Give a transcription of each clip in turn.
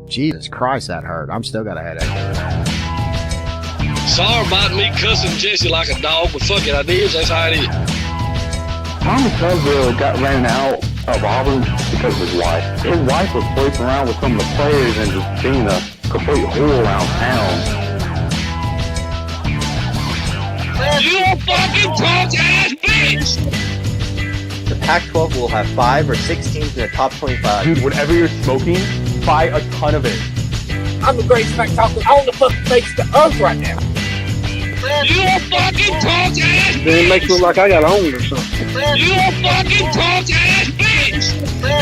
Jesus Christ, that hurt. I'm still got a headache over that. Sorry about me cussing Jesse like a dog, but fuck it, I did. That's how it is. Tommy Tuberville got ran out of Auburn because of his wife. His wife was sleeping around with some of the players and just being a complete whore around town. You fucking punk-ass bitch! The Pac-12 will have 5 or 6 teams in the top 25. Dude, whatever you're smoking, buy a ton of it. I'm the greatest smack talker on the fucking face of the earth right now. You fucking punk-ass bitch! Then it makes me look like I got owned or something. You fucking punk-ass bitch!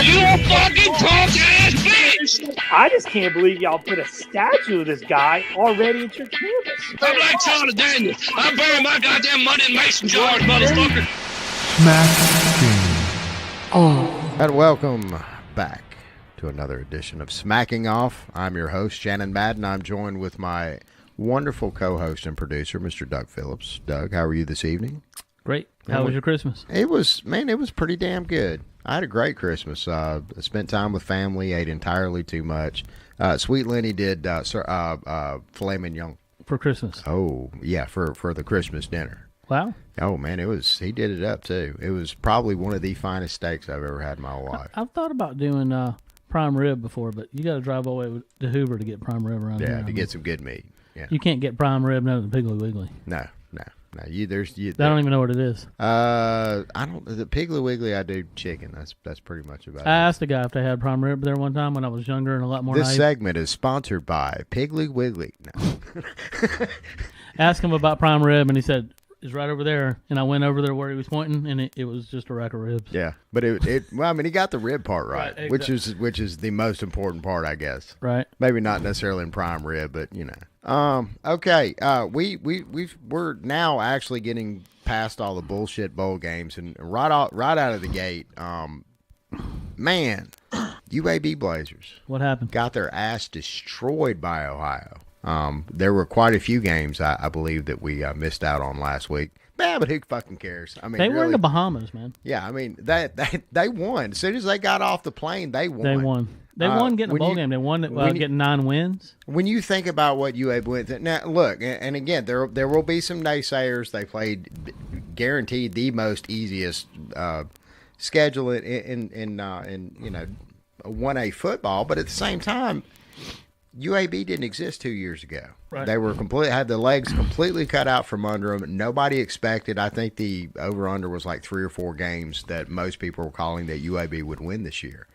You fucking punk-ass bitch! I just can't believe y'all put a statue of this guy already at your campus. I'm like Charlie Daniels. I bury my goddamn money in mason jars, motherfucker. And welcome back to another edition of Smacking Off. I'm your host, Shannon Madden. I'm joined with my wonderful co-host and producer, Mr. Doug Phillips. Doug, how are you this evening? Great. How was your Christmas? It was pretty damn good. I had a great Christmas. Spent time with family, ate entirely too much. Sweet Lenny did filet mignon. For Christmas? Oh, yeah, for the Christmas dinner. Wow. Oh, man, he did it up, too. It was probably one of the finest steaks I've ever had in my whole life. I've thought about doing prime rib before, but you got to drive all the way to Hoover to get prime rib around here. Yeah, to get some good meat. Yeah. You can't get prime rib out of the Piggly Wiggly. No. I don't even know what it is. I don't. The Piggly Wiggly, I do chicken. That's pretty much about it. I asked a guy if they had prime rib there one time when I was younger and a lot more. This segment is sponsored by Piggly Wiggly. No. Asked him about prime rib, and he said it's right over there. And I went over there where he was pointing, and it was just a rack of ribs. Yeah, but well, I mean, he got the rib part right, exactly. which is the most important part, I guess. Right. Maybe not necessarily in prime rib, but you know. Okay. We're now actually getting past all the bullshit bowl games, and right out of the gate, man, UAB Blazers. What happened? Got their ass destroyed by Ohio. There were quite a few games I believe that we missed out on last week. Yeah, but who fucking cares? I mean, they were in the Bahamas, man. Yeah, I mean they won as soon as they got off the plane. They won. They won getting a bowl game. They won getting 9 wins. When you think about what UAB went through, now look, and again, there will be some naysayers. They played guaranteed the most easiest schedule in 1A football, but at the same time, UAB didn't exist 2 years ago. Right. They were had the legs completely cut out from under them. Nobody expected. I think the over/under was like 3 or 4 games that most people were calling that UAB would win this year.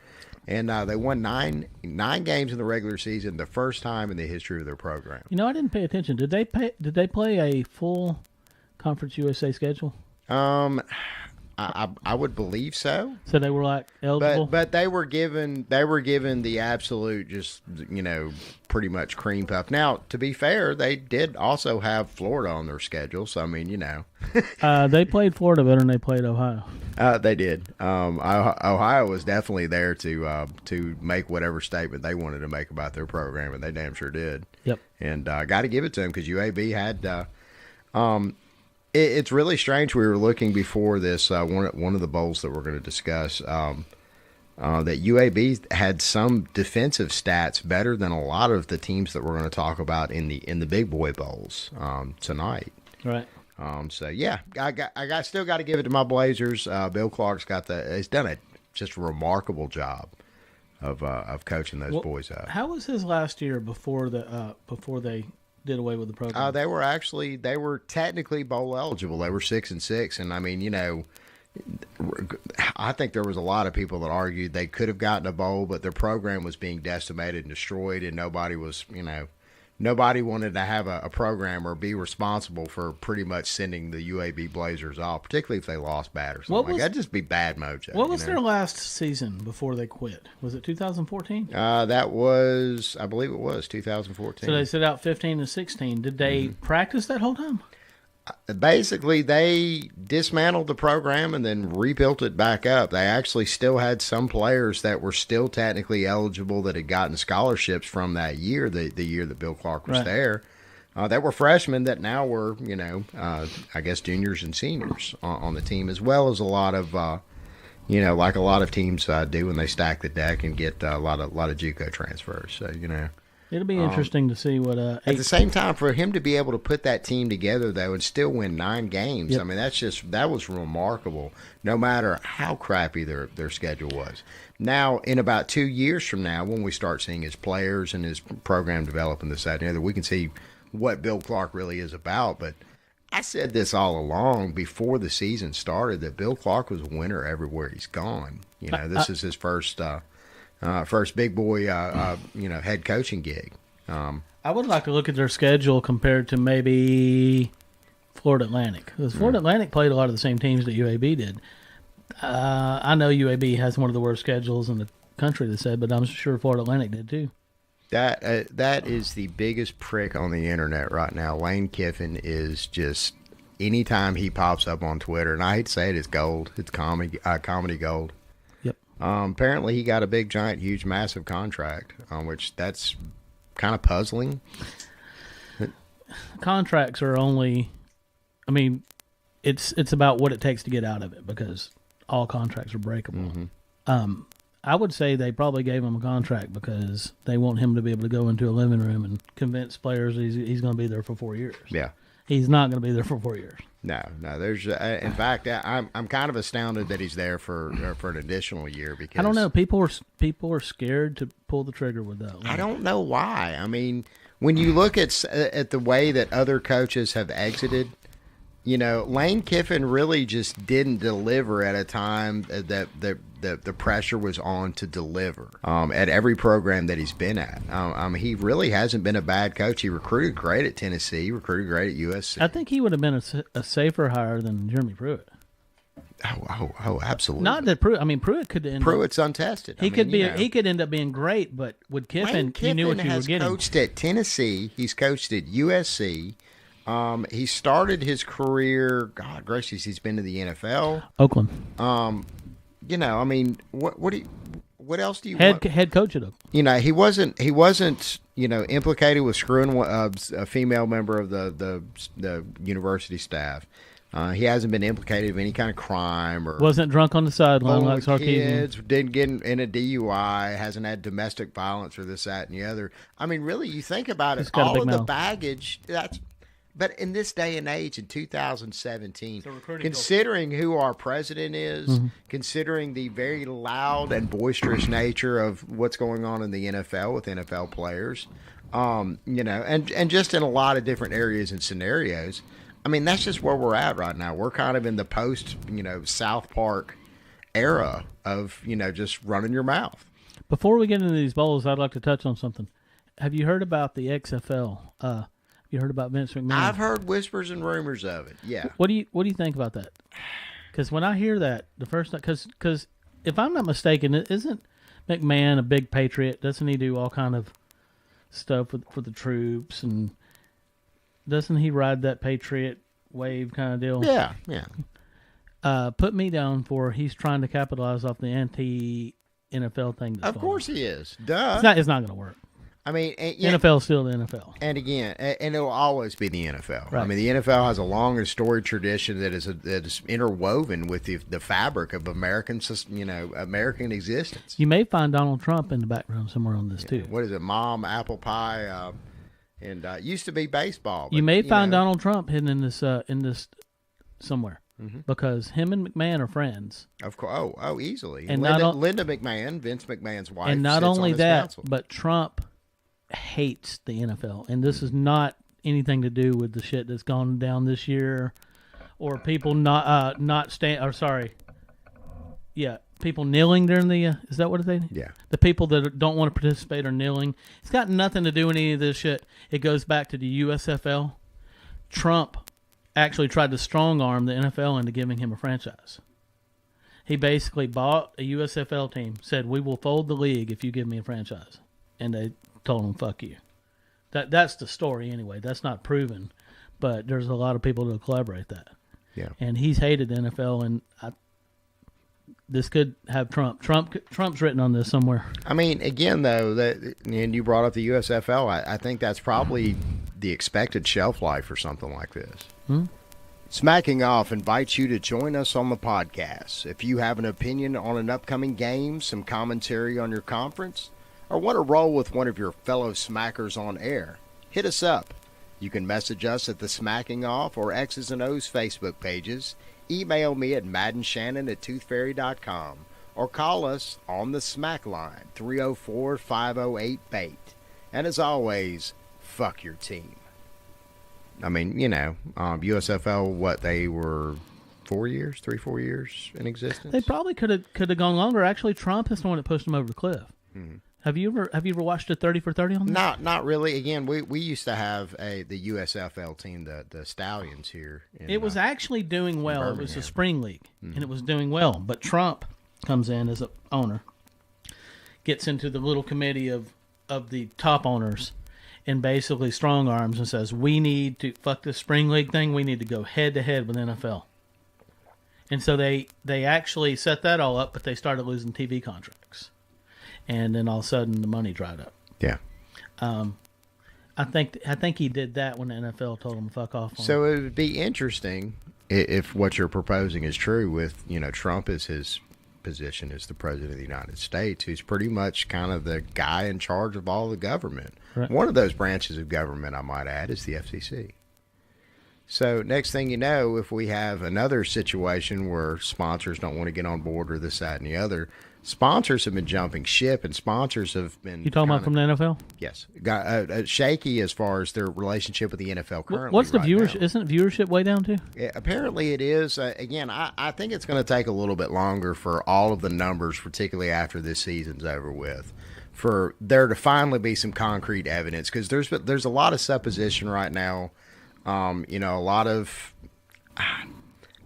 And they won nine games in the regular season, the first time in the history of their program. You know, I didn't pay attention. Did they play a full Conference USA schedule? I would believe so. So they were like eligible, but they were given the absolute just pretty much cream puff. Now, to be fair, they did also have Florida on their schedule. So I mean, they played Florida better than they played Ohio. They did. Ohio was definitely there to make whatever statement they wanted to make about their program, and they damn sure did. Yep. And I got to give it to them because UAB had. It's really strange. We were looking before this one of the bowls that we're going to discuss that UAB had some defensive stats better than a lot of the teams that we're going to talk about in the big boy bowls tonight. Right. So yeah, I still got to give it to my Blazers. Bill Clark's he's done a just remarkable job of coaching those boys up. How was his last year before they did away with the program? They were technically bowl eligible. They were 6-6, and I mean, I think there was a lot of people that argued they could have gotten a bowl, but their program was being decimated and destroyed, and nobody wanted to have a program or be responsible for pretty much sending the UAB Blazers off, particularly if they lost bad or something. That'd just be bad mojo. What was their last season before they quit? Was it 2014? That was, I believe it was 2014. So they set out 15 and 16. Did they practice that whole time? Basically, they dismantled the program and then rebuilt it back up. They actually still had some players that were still technically eligible that had gotten scholarships from that year, the year that Bill Clark was there. That were freshmen that now were, I guess juniors and seniors on the team, as well as a lot of, like a lot of teams do when they stack the deck and get a lot of JUCO transfers. So It'll be interesting to see what. At the same time, for him to be able to put that team together though and still win 9 games, Yep. I mean that was remarkable. No matter how crappy their schedule was. Now, in about 2 years from now, when we start seeing his players and his program develop and this, that, and the other, we can see what Bill Clark really is about. But I said this all along before the season started that Bill Clark was a winner everywhere he's gone. This is his first big boy, head coaching gig. I would like to look at their schedule compared to maybe Florida Atlantic. Because Florida Atlantic played a lot of the same teams that UAB did. I know UAB has one of the worst schedules in the country, they said, but I'm sure Florida Atlantic did too. That is the biggest prick on the internet right now. Lane Kiffin is just, anytime he pops up on Twitter, and I hate to say it, it's gold. It's comedy gold. Yep. Apparently he got a big, giant, huge, massive contract, which that's kind of puzzling. Contracts are only, it's about what it takes to get out of it, because all contracts are breakable. Mm-hmm. I would say they probably gave him a contract because they want him to be able to go into a living room and convince players he's going to be there for 4 years. Yeah. He's not going to be there for 4 years. No. There's, in fact, I'm kind of astounded that he's there for an additional year because I don't know. People are scared to pull the trigger with that. I don't know why. I mean, when you look at the way that other coaches have exited, Lane Kiffin really just didn't deliver at a time that the pressure was on to deliver at every program that he's been at. He really hasn't been a bad coach. He recruited great at Tennessee, recruited great at USC. I think he would have been a safer hire than Jeremy Pruitt. Oh, absolutely. Not that Pruitt. Pruitt could end. Pruitt's untested. He could end up being great, but with Kiffin, you knew what you were getting. He's coached at Tennessee. He's coached at USC. He started his career. God gracious, he's been to the NFL. Oakland. What else do you want? Head coach at Oakland. He wasn't implicated with screwing a female member of the university staff. He hasn't been implicated in any kind of crime or wasn't drunk on the sideline like Sarkisian. Kids, didn't get in a DUI, hasn't had domestic violence or this, that, and the other. I mean, really, you think about it, all of the baggage that's. But in this day and age, in 2017, considering who our president is, considering the very loud and boisterous nature of what's going on in the NFL with NFL players, and just in a lot of different areas and scenarios, I mean, that's just where we're at right now. We're kind of in the post, South Park era of, just running your mouth. Before we get into these bowls, I'd like to touch on something. Have you heard about the XFL? You heard about Vince McMahon? I've heard whispers and rumors of it. Yeah. What do you think about that? Because when I hear that, the first time, because if I'm not mistaken, isn't McMahon a big patriot? Doesn't he do all kind of stuff for the troops, and doesn't he ride that patriot wave kind of deal? Yeah. Put me down for he's trying to capitalize off the anti-NFL thing. Of course he is. Duh. It's not going to work. I mean, NFL is still the NFL. And again, and it will always be the NFL. Right. I mean, the NFL has a long and storied tradition that is interwoven with the fabric of American existence. You may find Donald Trump in the background somewhere on this too. What is it, Mom, Apple Pie, and used to be baseball. But, you may find Donald Trump hidden in this somewhere. Because him and McMahon are friends. Of course. Oh, easily. And Linda McMahon, Vince McMahon's wife, and not only that, council. but Trump hates the NFL, and this is not anything to do with the shit that's gone down this year, or people people kneeling during the. Is that what it's? Yeah. The people that don't want to participate are kneeling. It's got nothing to do with any of this shit. It goes back to the USFL. Trump actually tried to strong arm the NFL into giving him a franchise. He basically bought a USFL team, said, "We will fold the league if you give me a franchise," and they told him, "Fuck you." That's the story anyway. That's not proven, but there's a lot of people that collaborate that. Yeah. And he's hated the NFL, and this could have Trump. Trump's written on this somewhere. I mean, again, though, and you brought up the USFL, I think that's probably the expected shelf life for something like this. Smacking Off invites you to join us on the podcast. If you have an opinion on an upcoming game, some commentary on your conference, or want to roll with one of your fellow smackers on air, hit us up. You can message us at the Smacking Off or X's and O's Facebook pages, email me at maddenshannon@toothfairy.com, or call us on the Smack Line, 304-508-BAIT. And as always, fuck your team. I mean, USFL, they were 4 years, 3-4 years in existence? They probably could have gone longer. Actually, Trump is the one that pushed them over the cliff. Mm-hmm. Have you ever watched a 30 for 30 on that? Not really. Again, we used to have the USFL team, the Stallions here. It was actually doing well. It was a spring league, and it was doing well. But Trump comes in as an owner, gets into the little committee of the top owners, and basically strong arms and says, we need to fuck this spring league thing. We need to go head to head with NFL. And so they actually set that all up, but they started losing TV contracts. And then all of a sudden the money dried up. Yeah. I think he did that when the NFL told him to fuck off. So it would be interesting if what you're proposing is true with, Trump as his position as the president of the United States, who's pretty much kind of the guy in charge of all the government. Right. One of those branches of government, I might add, is the FCC. So next thing you know, if we have another situation where sponsors don't want to get on board or this, that, and the other, sponsors have been jumping ship, and sponsors have been... You talking about from the NFL? Yes. Got shaky as far as their relationship with the NFL currently. What's the viewership? Now. Isn't viewership way down too? Yeah, apparently it is. Again, I think it's going to take a little bit longer for all of the numbers, particularly after this season's over with, for there to finally be some concrete evidence, because there's a lot of supposition right now. A lot of...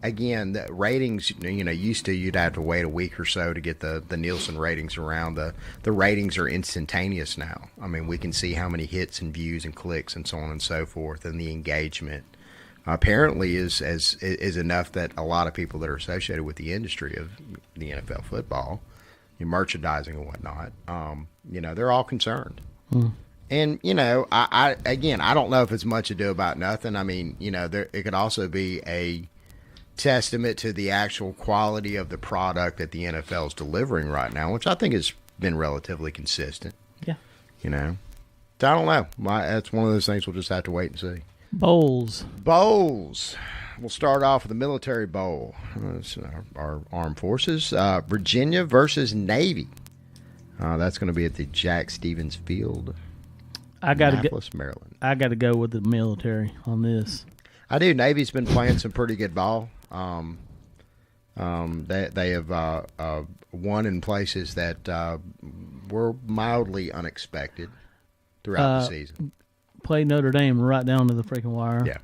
Again, the ratings, used to you'd have to wait a week or so to get the Nielsen ratings around. The ratings are instantaneous now. I mean, we can see how many hits and views and clicks and so on and so forth, and the engagement apparently is enough that a lot of people that are associated with the industry of the NFL football, merchandising and whatnot, they're all concerned. And, I don't know if it's much ado about nothing. I mean, it could also be a testament to the actual quality of the product that the NFL is delivering right now, which I think has been relatively consistent. Yeah. I don't know. That's one of those things we'll just have to wait and see. Bowls. We'll start off with the military bowl. That's our armed forces. Virginia versus Navy. That's going to be at the Jack Stevens Field, Annapolis, Maryland. I got to go with the military on this. I do. Navy's been playing some pretty good ball. They have won in places that were mildly unexpected throughout the season. Played Notre Dame right down to the freaking wire. Yeah.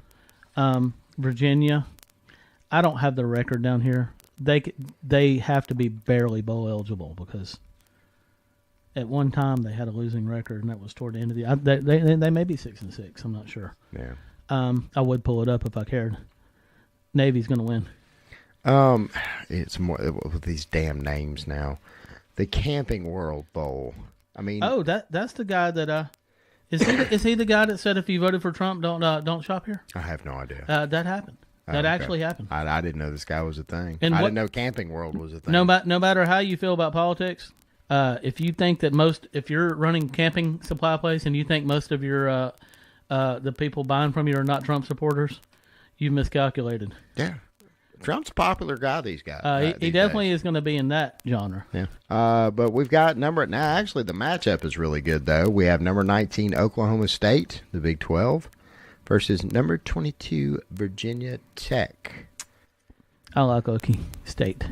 Virginia, I don't have the record down here. They have to be barely bowl eligible because at one time they had a losing record, and that was toward the end of the. They may be 6-6. I'm not sure. Yeah. I would pull it up if I cared. Navy's going to win. It's more with these damn names now. The Camping World Bowl. I mean, that's the guy that is he the guy that said if you voted for Trump, don't shop here? I have no idea. That happened. That actually happened. I didn't know this guy was a thing. And I didn't know Camping World was a thing. No matter how you feel about politics, if you think that if you're running camping supply place and you think most of your the people buying from you are not Trump supporters, you've miscalculated. Yeah. Trump's a popular guy, these guys. He definitely is going to be in that genre. Yeah. But we've got now, actually, the matchup is really good, though. We have number 19, Oklahoma State, the Big 12, versus number 22, Virginia Tech. I like Okie State.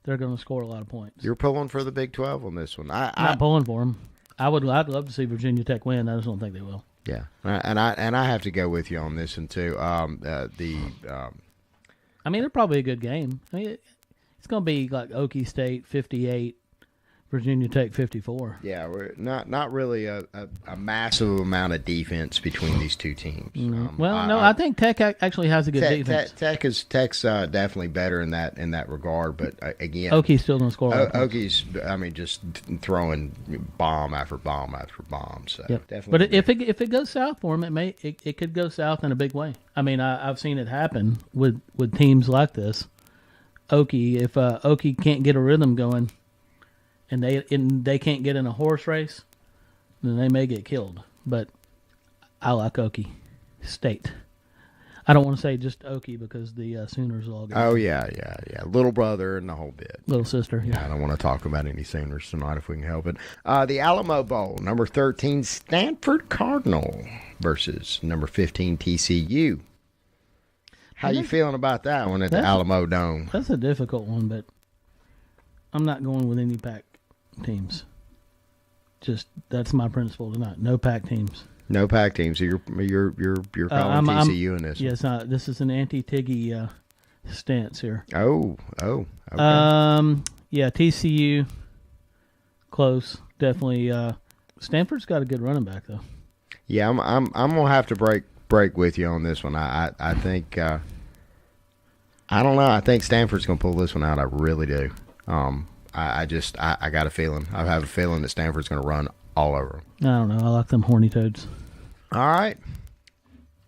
They're going to score a lot of points. You're pulling for the Big 12 on this one. I'm not pulling for them. I'd love to see Virginia Tech win. I just don't think they will. Yeah, and I have to go with you on this one too. I mean, they're probably a good game. I mean, it's going to be like Okie State 58, Virginia Tech 54. Yeah, we're not really a massive amount of defense between these two teams. I think Tech actually has a good defense. Tech's definitely better in that regard, but again, Oki's still going to score. Oki's, just throwing bomb after bomb after bomb. So definitely. But if it goes south for them, it could go south in a big way. I mean, I've seen it happen with teams like this. Oki, if Oki can't get a rhythm going, and they can't get in a horse race, then they may get killed. But I like Okie State. I don't want to say just Okie because the Sooners will all get. Oh yeah, little brother and the whole bit. Little sister. Yeah. I don't want to talk about any Sooners tonight if we can help it. The Alamo Bowl, number 13 Stanford Cardinal versus number 15 TCU. How you feeling about that one at the Alamo Dome? That's a difficult one, but I'm not going with any pack teams. Just that's my principle tonight. No pack teams. No pack teams. So you're calling TCU in this. Yes, this is an anti-Tiggy stance here. Oh, okay. Yeah, TCU close, definitely. Stanford's got a good running back though. Yeah, I'm gonna have to break with you on this one. I think I don't know. I think Stanford's gonna pull this one out. I really do. I got a feeling. I have a feeling that Stanford's going to run all over them. I don't know. I like them horny toads. All right.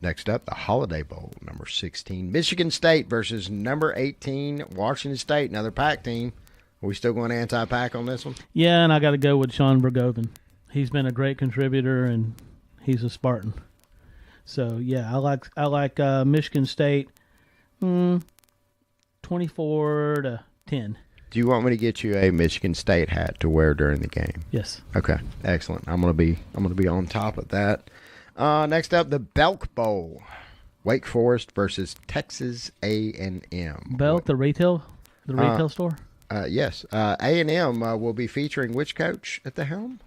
Next up, the Holiday Bowl, number 16, Michigan State versus number 18, Washington State, another Pac team. Are we still going anti-Pac on this one? Yeah, and I got to go with Sean Bergoven. He's been a great contributor, and he's a Spartan. So yeah, I like Michigan State, 24-10. Do you want me to get you a Michigan State hat to wear during the game? Yes. Okay, excellent. I'm gonna be on top of that. Next up, the Belk Bowl, Wake Forest versus Texas A&M. Belk, the retail store. Yes. A&M will be featuring which coach at the helm?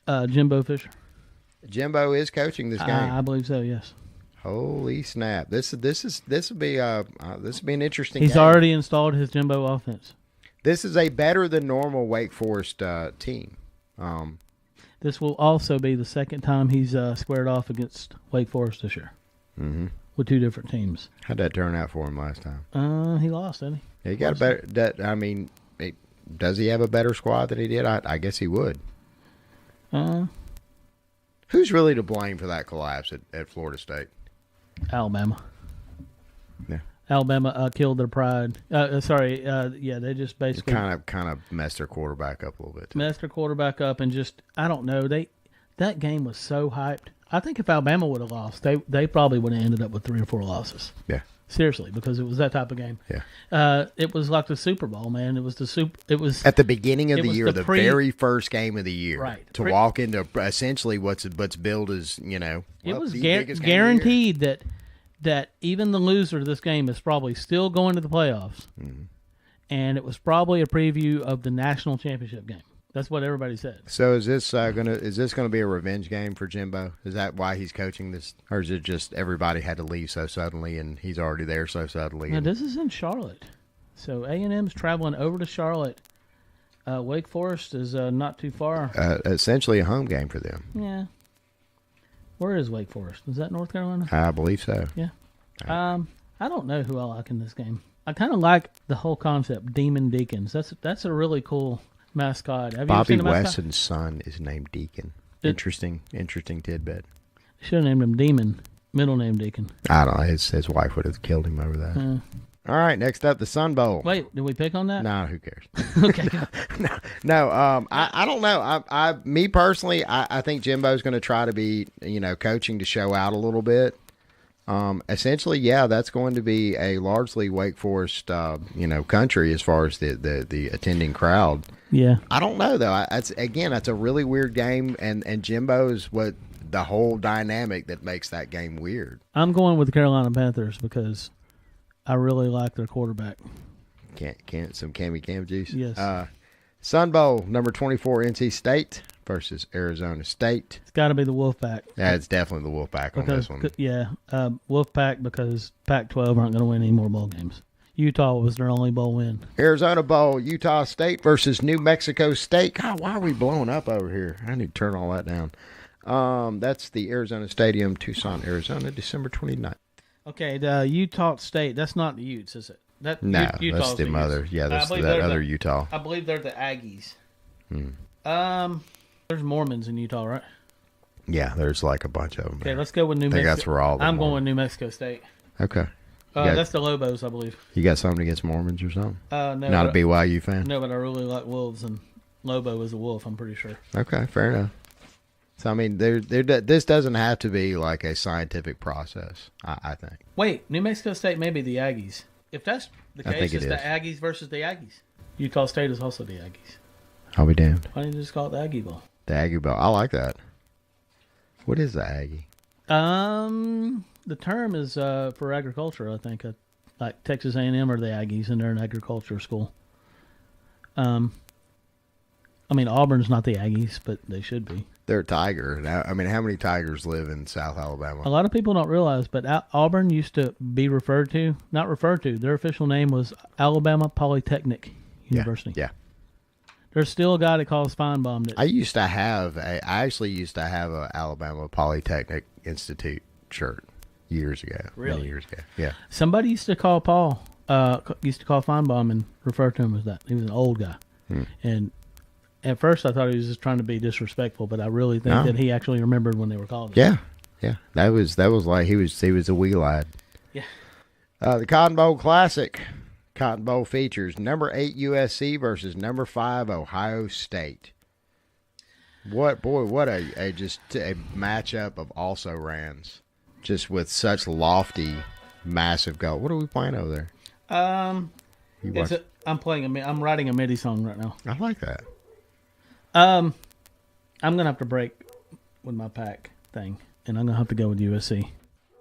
Jimbo Fisher. Jimbo is coaching this game. I believe so. Yes. Holy will be an interesting. He's game. Already installed his Jimbo offense. This is a better than normal Wake Forest team. This will also be the second time he's squared off against Wake Forest this year. Mm-hmm. With two different teams. How'd that turn out for him last time? He lost, didn't he? Yeah, he got a better. Does he have a better squad than he did? I guess he would. Who's really to blame for that collapse at Florida State? Alabama. Yeah. Alabama killed their pride. They just basically kind of messed their quarterback up a little bit. Messed their quarterback up, and just I don't know. That game was so hyped. I think if Alabama would have lost, they probably would have ended up with 3 or 4 losses. Yeah. Seriously, because it was that type of game. Yeah. It was like the Super Bowl, man. It was at the beginning of the year, the very first game of the year, right? To walk into essentially what's billed as it was guaranteed that even the loser of this game is probably still going to the playoffs, and it was probably a preview of the national championship game. That's what everybody said. So is this gonna be a revenge game for Jimbo? Is that why he's coaching this, or is it just everybody had to leave so suddenly and he's already there so suddenly? Now this is in Charlotte, so A&M's traveling over to Charlotte. Wake Forest is not too far. Essentially a home game for them. Yeah. Where is Wake Forest? Is that North Carolina? I believe so. Yeah. I don't know who I like in this game. I kind of like the whole concept, Demon Deacons. That's a really cool mascot. Have Bobby you ever seen the mascot? Wesson's son is named Deacon. Interesting tidbit. Should have named him Demon. Middle name Deacon. I don't know. His wife would have killed him over that. All right, next up, the Sun Bowl. Wait, did we pick on that? No, who cares? Okay. No. I don't know. Me personally, I think Jimbo's going to try to be, coaching to show out a little bit. Essentially, yeah, that's going to be a largely Wake Forest, country as far as the attending crowd. Yeah. I don't know though. That's a really weird game, and Jimbo's what the whole dynamic that makes that game weird. I'm going with the Carolina Panthers because I really like their quarterback. Can't some Cam juice? Yes. Sun Bowl, number 24, NC State versus Arizona State. It's got to be the Wolfpack. Yeah, it's definitely the Wolfpack on this one. Yeah, Wolfpack because Pac-12 aren't going to win any more ball games. Utah was their only bowl win. Arizona Bowl, Utah State versus New Mexico State. God, why are we blowing up over here? I need to turn all that down. That's the Arizona Stadium, Tucson, Arizona, December 29th. Okay, the Utah State. That's not the Utes, is it? No, Utah's that's the mother. Utes. Yeah, that's that other Utah. I believe they're the Aggies. There's Mormons in Utah, right? Yeah, there's like a bunch of them. Okay, let's go with New Mexico. That's where all I'm going with New Mexico State. Okay. That's the Lobos, I believe. You got something against Mormons or something? No. Not a BYU fan? No, but I really like wolves, and Lobo is a wolf, I'm pretty sure. Okay, fair enough. So, I mean, this doesn't have to be like a scientific process, I think. Wait, New Mexico State may be the Aggies. If that's the case, it's the Aggies versus the Aggies. Utah State is also the Aggies. I'll be damned. Why don't you just call it the Aggie Bowl? The Aggie Bowl. I like that. What is the Aggie? The term is for agriculture, I think. Like Texas A&M are the Aggies, and they're an agriculture school. I mean, Auburn's not the Aggies, but they should be. They're a tiger. Now, I mean, how many tigers live in South Alabama? A lot of people don't realize, but Auburn used to be not referred to. Their official name was Alabama Polytechnic University. Yeah. There's still a guy that calls Feinbaum. I actually used to have a Alabama Polytechnic Institute shirt years ago. Really? Many years ago. Yeah. Somebody used to call Feinbaum and refer to him as that. He was an old guy. And at first I thought he was just trying to be disrespectful, but I really think that he actually remembered when they were calling him. Yeah. That was like he was a wee lad. Yeah. The Cotton Bowl Classic. Cotton Bowl features number 8 USC versus number 5 Ohio State. What a matchup of also-rans, just with such lofty, massive goal. What are we playing over there? I'm writing a MIDI song right now. I like that. I'm gonna have to break with my Pac thing, and I'm gonna have to go with USC.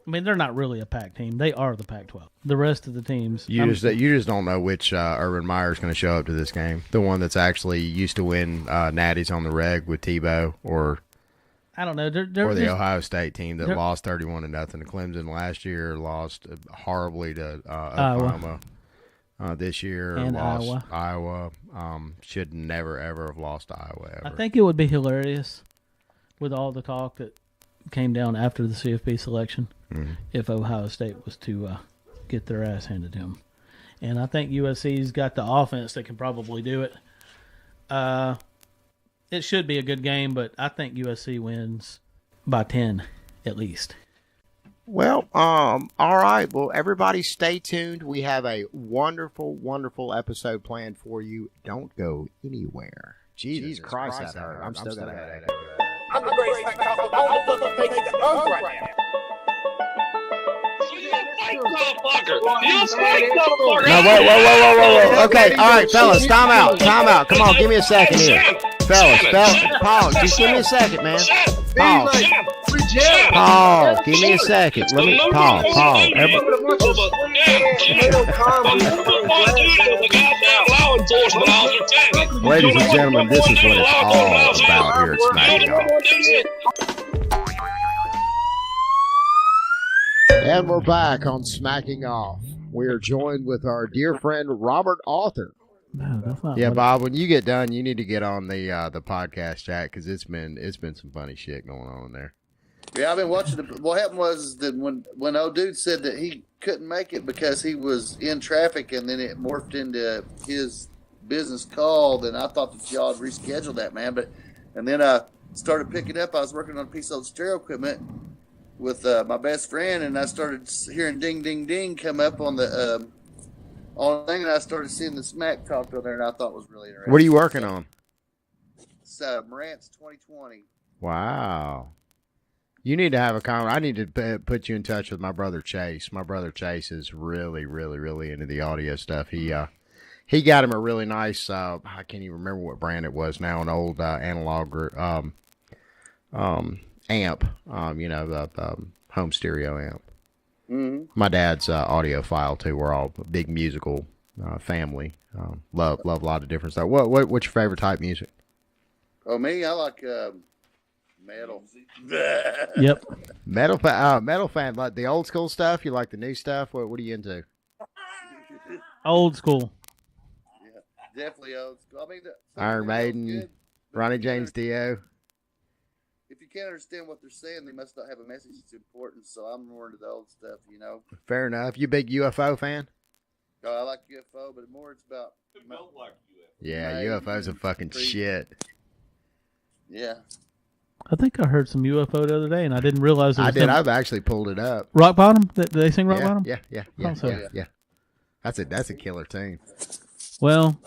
I mean, they're not really a Pac team. They are the Pac-12. The rest of the teams... You just don't know which Urban Meyer's going to show up to this game. The one that's actually used to win natties on the reg with Tebow, or... I don't know. Or the Ohio State team that lost 31-0 to Clemson last year, lost horribly to Oklahoma this year, and lost Iowa. Should never, ever have lost to Iowa, ever. I think it would be hilarious with all the talk that came down after the CFP selection if Ohio State was to get their ass handed to them. And I think USC's got the offense that can probably do it. It should be a good game, but I think USC wins by 10 at least. Well, all right. Well, everybody stay tuned. We have a wonderful, wonderful episode planned for you. Don't go anywhere. Jesus Christ, that hurt. I'm still going to have it. I'm the greatest smack talker on the fucking face of the earth right now. No, wait. Okay, all right, fellas, time out. Come on, give me a second here. Fellas, pause. Just give me a second, man. Pause. Paul, give me a second. Let me, Paul. Ladies and gentlemen, this is what it's all about here at Smacking Off. And we're back on Smacking Off. We are joined with our dear friend Robert Author. No, that's not. Yeah, Bob. When you get done, you need to get on the podcast chat because it's been some funny shit going on there. Yeah, I've been watching. What happened was that when old dude said that he couldn't make it because he was in traffic, and then it morphed into his business call. Then I thought that y'all had rescheduled that, man. And then I started picking up. I was working on a piece of stereo equipment with my best friend, and I started hearing ding, ding, ding come up on the thing, and I started seeing the smack talk on there, and I thought it was really interesting. What are you working on? It's Marantz 2020. Wow. You need to have I need to put you in touch with my brother Chase. My brother Chase is really, really, really into the audio stuff. He got him a really nice, I can't even remember what brand it was now, an old analog amp, the home stereo amp. Mm-hmm. My dad's audiophile too. We're all a big musical family. Love a lot of different stuff. What's your favorite type of music? Oh, me? I like metal. Yep. Metal fan. Like the old school stuff? You like the new stuff? What are you into? Old school. Yeah, definitely old school. I mean, Iron Maiden, good, Ronnie James Dio. If you can't understand what they're saying, they must not have a message that's important. So I'm more into the old stuff, you know. Fair enough. You big UFO fan? I like UFO, but more it's about. Yeah, UFO's a fucking shit. Yeah. I think I heard some UFO the other day, and I didn't realize it was I did. them. I've actually pulled it up. Rock Bottom? Did they sing Rock Bottom? Yeah. Also. Yeah. That's a killer tune. Well,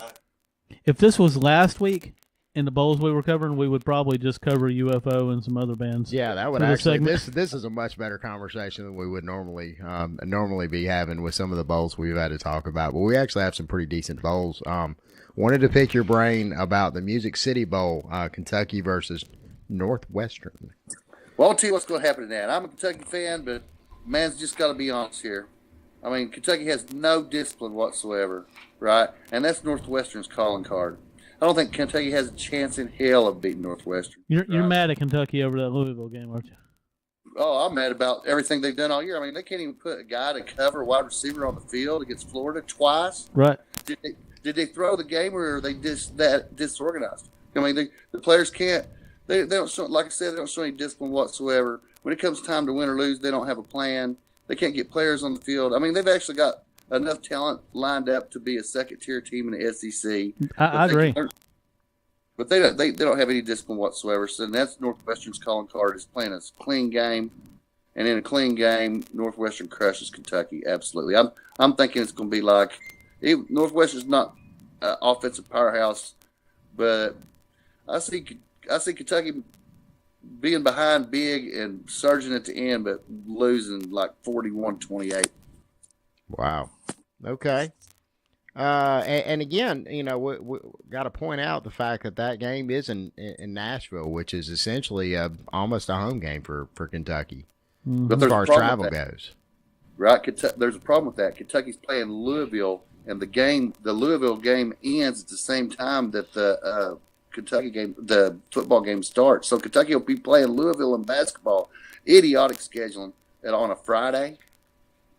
if this was last week in the bowls we were covering, we would probably just cover UFO and some other bands. Yeah, that would for the actually. segment. This is a much better conversation than we would normally be having with some of the bowls we've had to talk about. But we actually have some pretty decent bowls. Wanted to pick your brain about the Music City Bowl, Kentucky versus Northwestern. Well, I'll tell you what's going to happen in that. I'm a Kentucky fan, but man's just got to be honest here. I mean, Kentucky has no discipline whatsoever, right? And that's Northwestern's calling card. I don't think Kentucky has a chance in hell of beating Northwestern. You're mad at Kentucky over that Louisville game, aren't you? Oh, I'm mad about everything they've done all year. I mean, they can't even put a guy to cover a wide receiver on the field against Florida twice. Right. Did they throw the game, or are they just that disorganized? I mean, the players can't. They don't show, like I said, they don't show any discipline whatsoever. When it comes time to win or lose, they don't have a plan. They can't get players on the field. I mean, they've actually got enough talent lined up to be a second-tier team in the SEC. I agree. But they don't have any discipline whatsoever. So that's Northwestern's calling card, is playing a clean game, and in a clean game, Northwestern crushes Kentucky. Absolutely. I'm thinking it's going to be like Northwestern's not an offensive powerhouse, but I see Kentucky being behind big and surging at the end, but losing like 41-28. Wow. Okay. And again, you know, we got to point out the fact that game is in Nashville, which is essentially almost a home game for Kentucky, But as far as travel goes. Right? There's a problem with that. Kentucky's playing Louisville, and the Louisville game ends at the same time that the Kentucky game, the football game starts. So Kentucky will be playing Louisville in basketball. Idiotic scheduling on a Friday.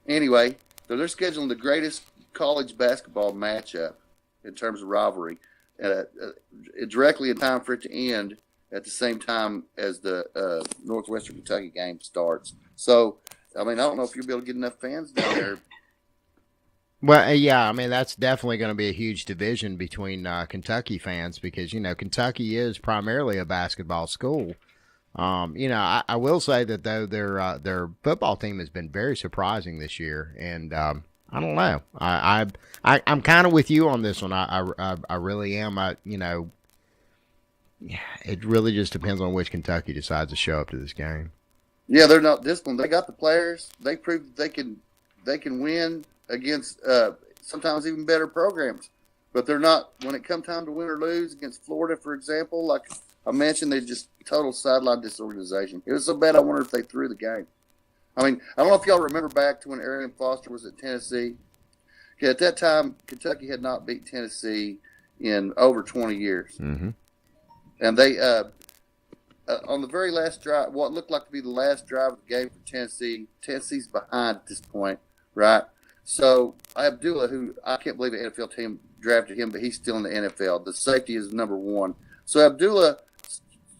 Anyway, so they're scheduling the greatest college basketball matchup in terms of rivalry, directly in time for it to end at the same time as the Northwestern Kentucky game starts. So, I mean, I don't know if you'll be able to get enough fans down there. Well, yeah, I mean, that's definitely going to be a huge division between Kentucky fans because, you know, Kentucky is primarily a basketball school. You know, I will say that, though, their football team has been very surprising this year. And I don't know. I'm kind of with you on this one. I really am. You know, it really just depends on which Kentucky decides to show up to this game. Yeah, they're not disciplined. They got the players. They proved they can win against sometimes even better programs, but they're not. When it comes time to win or lose against Florida, for example, like I mentioned, they just total sideline disorganization. It was so bad, I wonder if they threw the game. I mean, I don't know if y'all remember back to when Arian Foster was at Tennessee. Yeah, at that time, Kentucky had not beat Tennessee in over 20 years. Mm-hmm. And they, on the very last drive, what looked like to be the last drive of the game for Tennessee, Tennessee's behind at this point, right? So Abdullah, who I can't believe the NFL team drafted him, but he's still in the NFL. The safety is number one. So Abdullah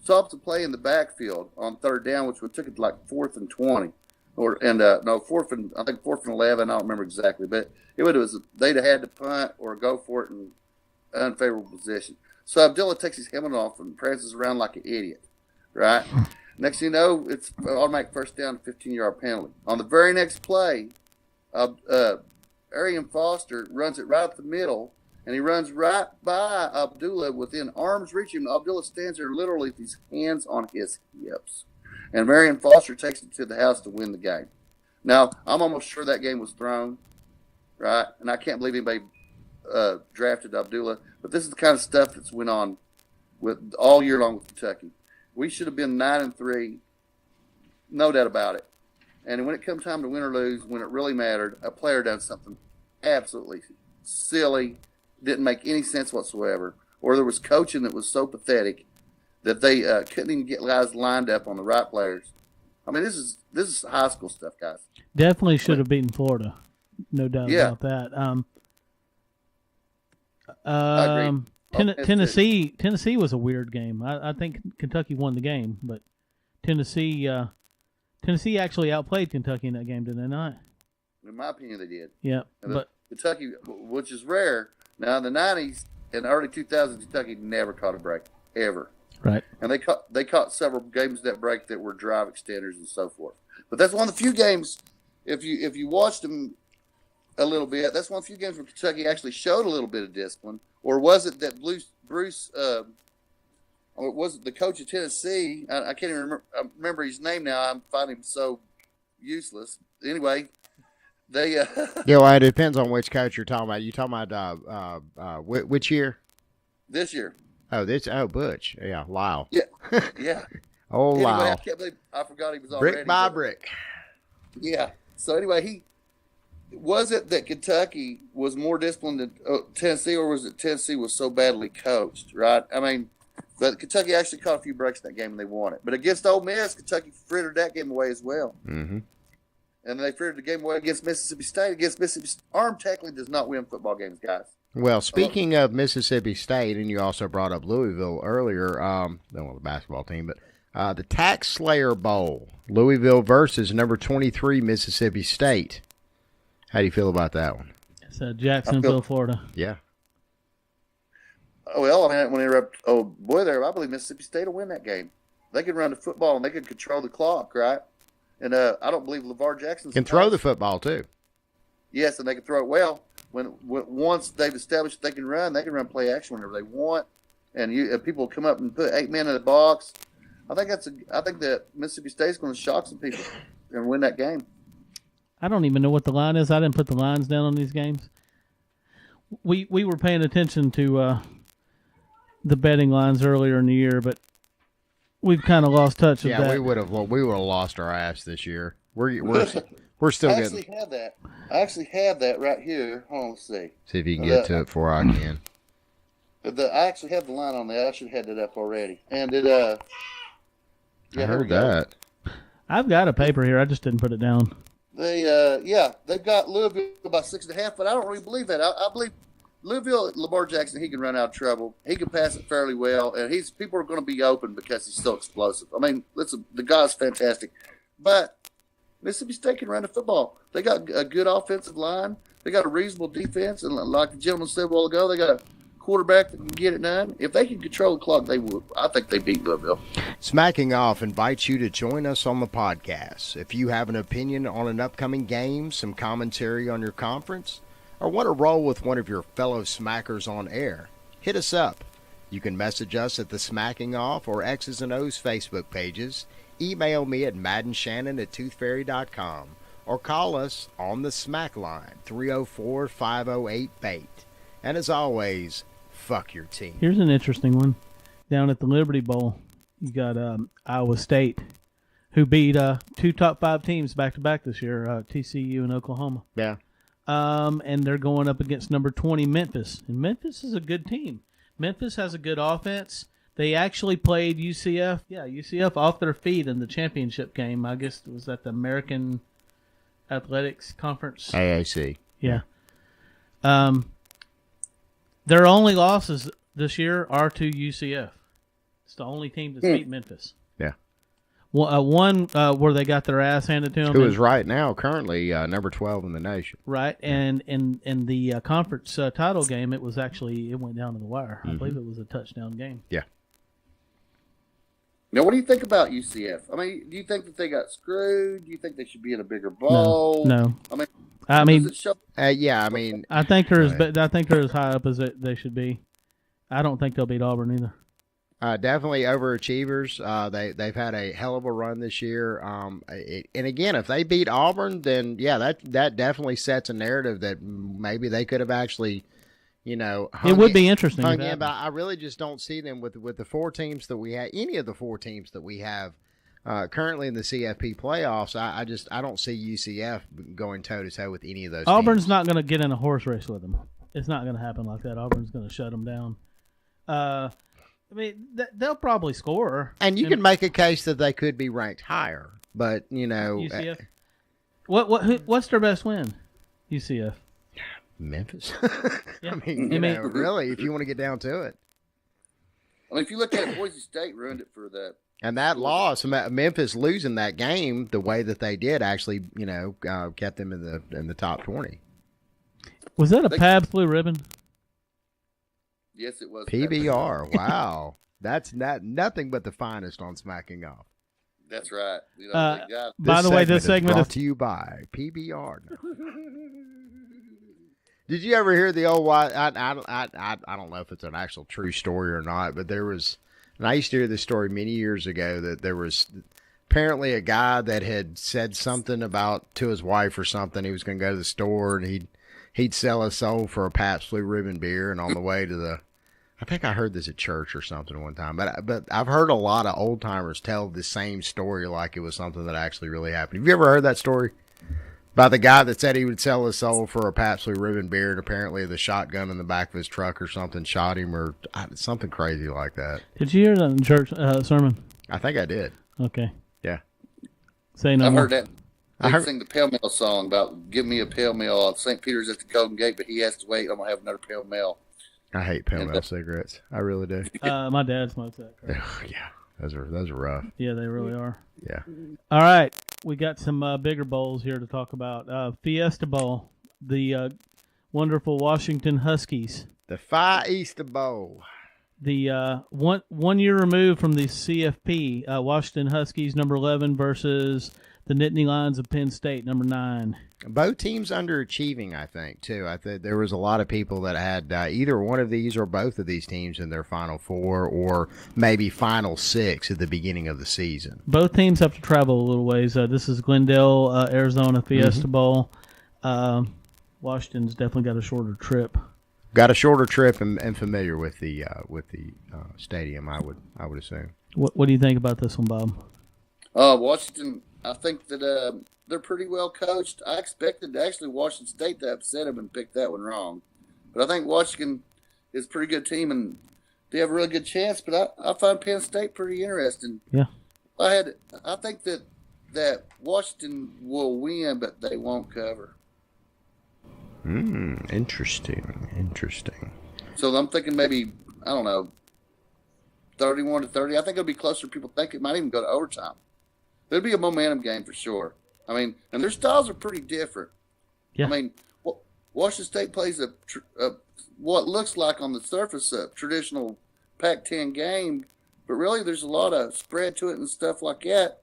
stops the play in the backfield on third down, which would took it to like 4th and 20. Fourth and 11. I don't remember exactly, but they'd have had to punt or go for it in unfavorable position. So Abdullah takes his helmet off and prances around like an idiot, right? Next thing you know, it's automatic first down, 15-yard penalty. On the very next play, Arian Foster runs it right up the middle, and he runs right by Abdullah within arm's reach. And Abdullah stands there literally with his hands on his hips. And Marion Foster takes it to the house to win the game. Now, I'm almost sure that game was thrown, right? And I can't believe anybody drafted Abdullah. But this is the kind of stuff that's went on with all year long with Kentucky. We should have been 9-3, no doubt about it. And when it comes time to win or lose, when it really mattered, a player done something absolutely silly, didn't make any sense whatsoever, or there was coaching that was so pathetic that they couldn't even get guys lined up on the right players. I mean, this is high school stuff, guys. Definitely should have beaten Florida, no doubt about that. agree. Tennessee was a weird game. I think Kentucky won the game, but Tennessee actually outplayed Kentucky in that game, did they not? In my opinion, they did. Yeah, but Kentucky, which is rare. Now in the 90s and early 2000s, Kentucky never caught a break ever. Right. And they caught several games that break that were drive extenders and so forth. But that's one of the few games, if you watched them a little bit, that's one of the few games where Kentucky actually showed a little bit of discipline. Or was it that Bruce or was it the coach of Tennessee? I can't even remember his name now. I'm finding him so useless. Anyway, they yeah, well, it depends on which coach you're talking about. You talking about which year? This year. Oh, Butch. Yeah, Lyle. Yeah, yeah. Oh, anyway, Lyle. I forgot he was already. Brick by brick. Yeah. So anyway, was it that Kentucky was more disciplined than Tennessee, or was it Tennessee was so badly coached? Right. I mean, but Kentucky actually caught a few breaks in that game and they won it. But against Ole Miss, Kentucky frittered that game away as well. Mm-hmm. And they frittered the game away against Mississippi State. Against Mississippi State, arm tackling does not win football games, guys. Well, speaking of Mississippi State, and you also brought up Louisville earlier, the basketball team, but the Tax Slayer Bowl, Louisville versus number 23 Mississippi State. How do you feel about that one? It's Jacksonville, Florida. Yeah. Well, I mean, when they were up, there, I believe Mississippi State will win that game. They can run the football and they can control the clock, right? And I don't believe LeVar Jackson can throw the football too. Yes, and they can throw it well. When once they've established they can run play action whenever they want, and people come up and put 8 men in the box. I think that Mississippi State's going to shock some people and win that game. I don't even know what the line is. I didn't put the lines down on these games. We were paying attention to the betting lines earlier in the year, but we've kind of lost touch with that. Yeah, we would have lost our ass this year. We're still getting. I actually have that right here. Hold on, let's see. See if you can get to it before I can. I actually have the line on there. I should have had that up already. And it I heard that. I've got a paper here. I just didn't put it down. They've got Louisville by 6.5, but I don't really believe that. I believe Louisville, Lamar Jackson, he can run out of trouble. He can pass it fairly well, and people are going to be open because he's so explosive. I mean, the guy's fantastic, but Mississippi State can run the football. They got a good offensive line. They got a reasonable defense, and like the gentleman said a while ago, they got a quarterback that can get it done. If they can control the clock, they would. I think they beat Louisville. Smacking Off invites you to join us on the podcast. If you have an opinion on an upcoming game, some commentary on your conference, or want to roll with one of your fellow smackers on air, hit us up. You can message us at the Smacking Off or X's and O's Facebook pages, email me at maddenshannon@toothfairy.com, or call us on the Smack Line, 304-508-BAIT. And as always, fuck your team. Here's an interesting one. Down at the Liberty Bowl, you got Iowa State, who beat 2 top 5 teams back-to-back this year, TCU and Oklahoma. Yeah. And they're going up against number 20 Memphis. And Memphis is a good team. Memphis has a good offense. They actually played UCF. Yeah, UCF off their feet in the championship game. I guess it was at the American Athletics Conference. AAC. Yeah. Their only losses this year are to UCF. It's the only team that's beat Memphis. Yeah. One where they got their ass handed to them. Who is right now currently number 12 in the nation. Right, and in the conference title game, it went down to the wire. I believe it was a touchdown game. Yeah. Now, what do you think about UCF? I mean, do you think that they got screwed? Do you think they should be in a bigger bowl? No. I think they're as high up as they should be. I don't think they'll beat Auburn either. Definitely overachievers. They've had a hell of a run this year. And again, if they beat Auburn, then yeah, that definitely sets a narrative that maybe they could have actually, it would be interesting. But I really just don't see them with the 4 teams that we have. Any of the 4 teams that we have currently in the CFP playoffs, I don't see UCF going toe to toe with any of those. Auburn's teams. Not going to get in a horse race with them. It's not going to happen like that. Auburn's going to shut them down. They'll probably score. And you can make a case that they could be ranked higher, but UCF. What's their best win? UCF. Memphis. Yeah. I mean, really, if you want to get down to it. I mean, if you look at it, Boise State ruined it for that. And that loss, Memphis losing that game the way that they did, actually, kept them in the top 20. Was that a Pabst Blue Ribbon? Yes, it was. PBR. Wow, that's nothing but the finest on Smacking Off. That's right. By the way, this segment is brought to you by PBR. Did you ever hear the old? I don't know if it's an actual true story or not, but there was. And I used to hear this story many years ago that there was apparently a guy that had said something about to his wife or something. He was going to go to the store and he'd sell his soul for a Pabst Blue Ribbon beer. And on the way to I think I heard this at church or something one time. But I've heard a lot of old timers tell the same story like it was something that actually really happened. Have you ever heard that story? About the guy that said he would sell his soul for a Pabst Blue Ribbon beer, and apparently the shotgun in the back of his truck or something shot him, or something crazy like that. Did you hear that in church sermon? I think I did. Okay. Yeah. Say no I've more. heard that. They sing the Pale Mail song about give me a Pale Mail. St. Peter's at the Golden Gate, but he has to wait. I'm going to have another Pale Mail. I hate Pale Mail cigarettes. I really do. My dad smokes that. Yeah. Those are rough. Yeah, they really are. Yeah. All right. We got some bigger bowls here to talk about. Fiesta Bowl, the wonderful Washington Huskies. The Far Easter Bowl. The 1 year removed from the CFP, Washington Huskies, number 11, versus the Nittany Lions of Penn State, number 9. Both teams underachieving, I think, too. I think there was a lot of people that had either one of these or both of these teams in their Final Four or maybe Final Six at the beginning of the season. Both teams have to travel a little ways. This is Glendale, Arizona Fiesta Bowl. Washington's definitely got a shorter trip. Got a shorter trip and familiar with the stadium, I would assume. What do you think about this one, Bob? Washington, I think that they're pretty well coached. I expected actually Washington State to upset them and pick that one wrong. But I think Washington is a pretty good team, and they have a really good chance. But I find Penn State pretty interesting. Yeah. I think that Washington will win, but they won't cover. Interesting. So I'm thinking maybe, I don't know, 31-30. I think it'll be closer than people think. It might even go to overtime. There'll be a momentum game for sure. I mean, and their styles are pretty different. Yeah. I mean, Washington State plays what looks like on the surface a traditional Pac-10 game, but really there's a lot of spread to it and stuff like that.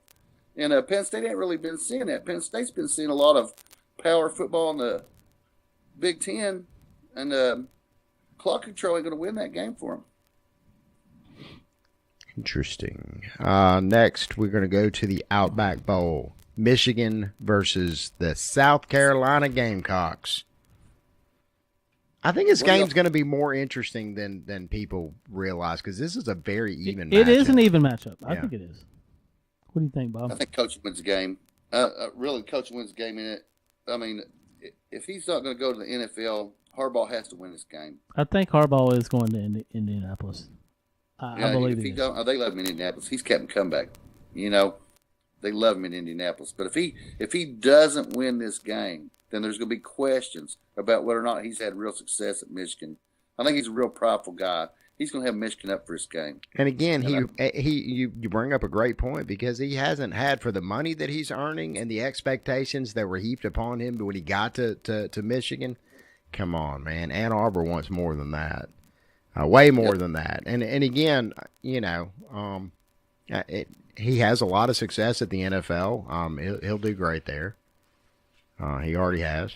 And Penn State ain't really been seeing that. Penn State's been seeing a lot of power football in the Big Ten, and clock control ain't going to win that game for them. Interesting. Next, we're going to go to the Outback Bowl. Michigan versus the South Carolina Gamecocks. I think this game's going to be more interesting than people realize because this is a very even matchup. It is an even matchup. I think it is. What do you think, Bob? I think Coach wins the game. Really, Coach wins the game in it. I mean, if he's not going to go to the NFL, Harbaugh has to win this game. I think Harbaugh is going to Indianapolis. I believe he don't. They love him in Indianapolis. He's Captain Comeback. They love him in Indianapolis. But if he doesn't win this game, then there's going to be questions about whether or not he's had real success at Michigan. I think he's a real prideful guy. He's going to have Michigan up for this game. And again, you bring up a great point because he hasn't had for the money that he's earning and the expectations that were heaped upon him when he got to Michigan. Come on, man. Ann Arbor wants more than that. Way more than that. And again, he has a lot of success at the NFL. He'll do great there. He already has.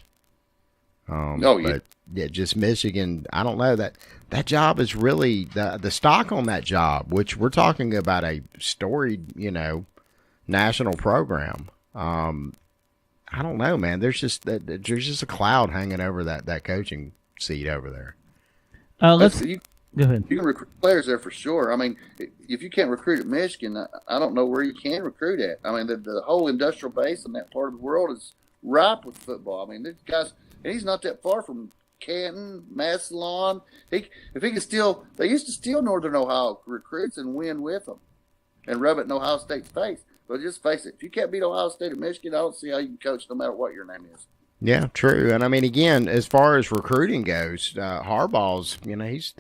But just Michigan, I don't know. That job is really the stock on that job, which we're talking about a storied, national program. I don't know, man. There's just a cloud hanging over that coaching seat over there. Go ahead. You can recruit players there for sure. I mean, if you can't recruit at Michigan, I don't know where you can recruit at. I mean, the whole industrial base in that part of the world is ripe with football. I mean, these guys, and he's not that far from Canton, Massillon. If he can steal, they used to steal Northern Ohio recruits and win with them and rub it in Ohio State's face. But just face it, if you can't beat Ohio State at Michigan, I don't see how you can coach no matter what your name is. Yeah, true. And I mean, again, as far as recruiting goes, Harbaugh's, he's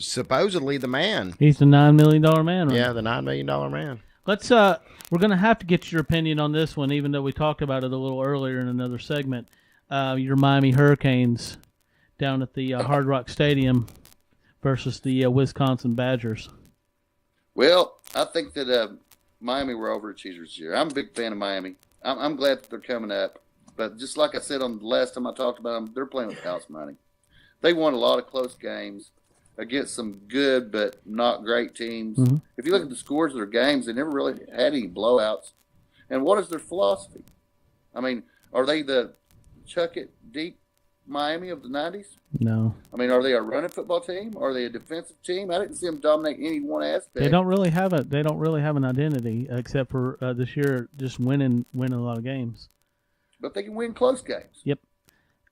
supposedly the man. He's the $9 million man, right? Yeah, the $9 million man. Let's we're gonna have to get your opinion on this one, even though we talked about it a little earlier in another segment. Your Miami Hurricanes down at the Hard Rock Stadium versus the Wisconsin Badgers. Well, I think that Miami were overachievers this year. I'm a big fan of Miami. I'm glad that they're coming up. But just like I said on the last time I talked about them, they're playing with house money. They won a lot of close games against some good but not great teams. Mm-hmm. If you look at the scores of their games, they never really had any blowouts. And what is their philosophy? I mean, are they the chuck it deep Miami of the 90s? No. I mean, are they a running football team? Are they a defensive team? I didn't see them dominate any one aspect. They don't really have an identity except for this year just winning a lot of games. But they can win close games. Yep.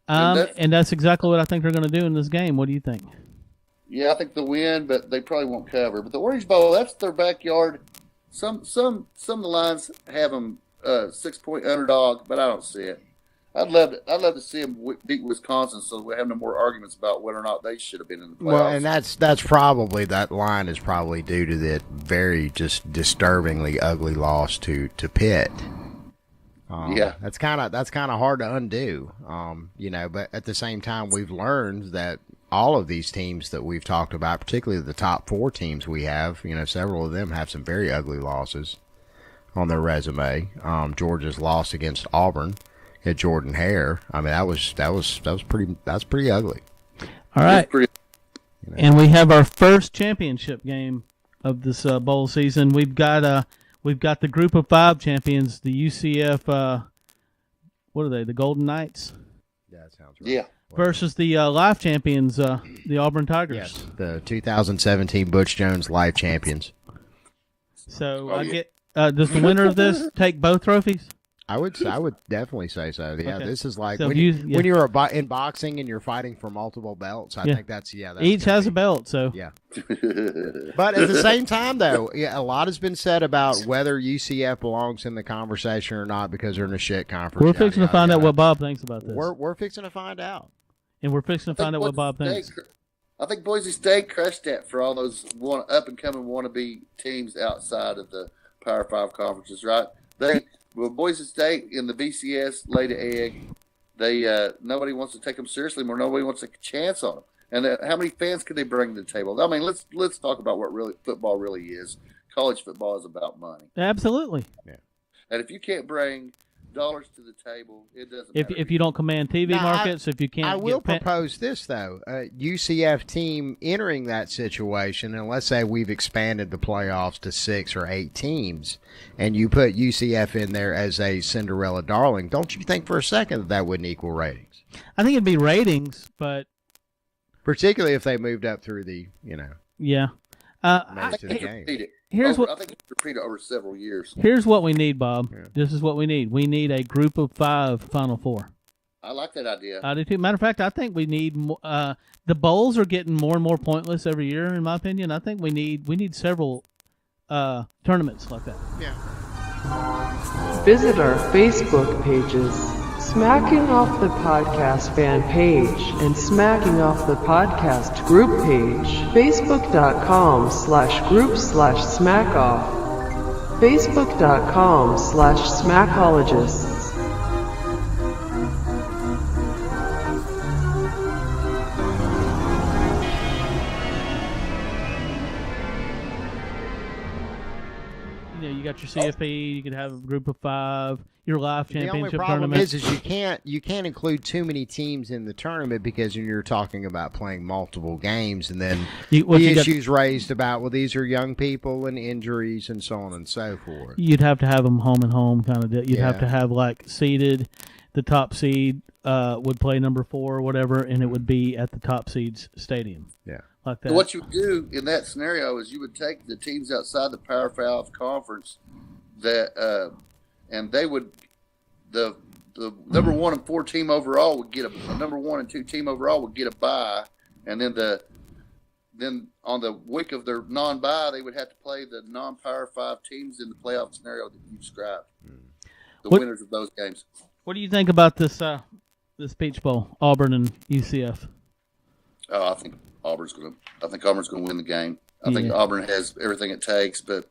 And that's exactly what I think they're going to do in this game. What do you think? Yeah, I think they'll win, but they probably won't cover. But the Orange Bowl, that's their backyard. Some of the lines have them 6-point underdog, but I don't see it. I'd love to see them beat Wisconsin, so we have no more arguments about whether or not they should have been in the playoffs. Well, and that's probably, that line is probably due to that very just disturbingly ugly loss to Pitt. Yeah, that's kind of hard to undo. But at the same time, we've learned that all of these teams that we've talked about, particularly the top 4 teams we have, several of them have some very ugly losses on their resume. Georgia's loss against Auburn at Jordan Hare. I mean, that's pretty ugly. All right, and we have our first championship game of this bowl season. We've got the Group of 5 champions, the UCF. What are they? The Golden Knights. Yeah, that sounds right. Yeah. Versus the Life champions, the Auburn Tigers. Yes, the 2017 Butch Jones Life champions. So does the winner of this take both trophies? I would definitely say so. Yeah, Okay. This is like So when you're in boxing and you're fighting for multiple belts. I think that's each has a belt. So yeah. But at the same time, though, a lot has been said about whether UCF belongs in the conversation or not because they're in a shit conference. We're fixing to find out what Bob thinks about this. We're fixing to find out, and we're fixing to find out what Bob thinks. I think Boise State crushed that for all those up and coming wannabe teams outside of the Power 5 conferences, right? Boise State in the BCS laid an egg. Nobody wants to take them seriously more. Nobody wants to take a chance on them. And how many fans could they bring to the table? I mean, let's talk about what really football really is. College football is about money. Absolutely. Yeah. And if you can't bring dollars to the table, it doesn't matter. If you don't command TV markets, if you can't. I will propose this, though. UCF team entering that situation, and let's say we've expanded the playoffs to 6 or 8 teams, and you put UCF in there as a Cinderella darling, don't you think for a second that wouldn't equal ratings? I think it'd be ratings, but particularly if they moved up through the, yeah. most of the game. I think it's repeated over several years. Here's what we need, Bob. Yeah. This is what we need. We need a Group of 5 Final Four. I like that idea. I do too. Matter of fact, I think we need the bowls are getting more and more pointless every year. In my opinion, I think we need several tournaments like that. Yeah. Visit our Facebook pages, Smacking Off the Podcast fan page and Smacking Off the Podcast group page, facebook.com/group/smackoff, facebook.com/smackologists. You got your CFP. You could have a Group of 5. Your Life The only Championship problem tournament. is you can't include too many teams in the tournament because you're talking about playing multiple games, and then issues raised about these are young people and injuries and so on and so forth. You'd have to have them home and home kind of. You'd have to have seeded. The top seed would play number 4 or whatever, and it would be at the top seed's stadium. Yeah. Like that. So what you would do in that scenario is you would take the teams outside the Power 5 conference and they would the number 1 and 4 team overall would get a number 1 and 2 team overall would get a bye, and then on the week of their non-bye they would have to play the non-Power 5 teams in the playoff scenario that you described. The winners of those games. What do you think about this This Peach Bowl, Auburn and UCF. Oh, I think Auburn's going to win the game. I think Auburn has everything it takes, but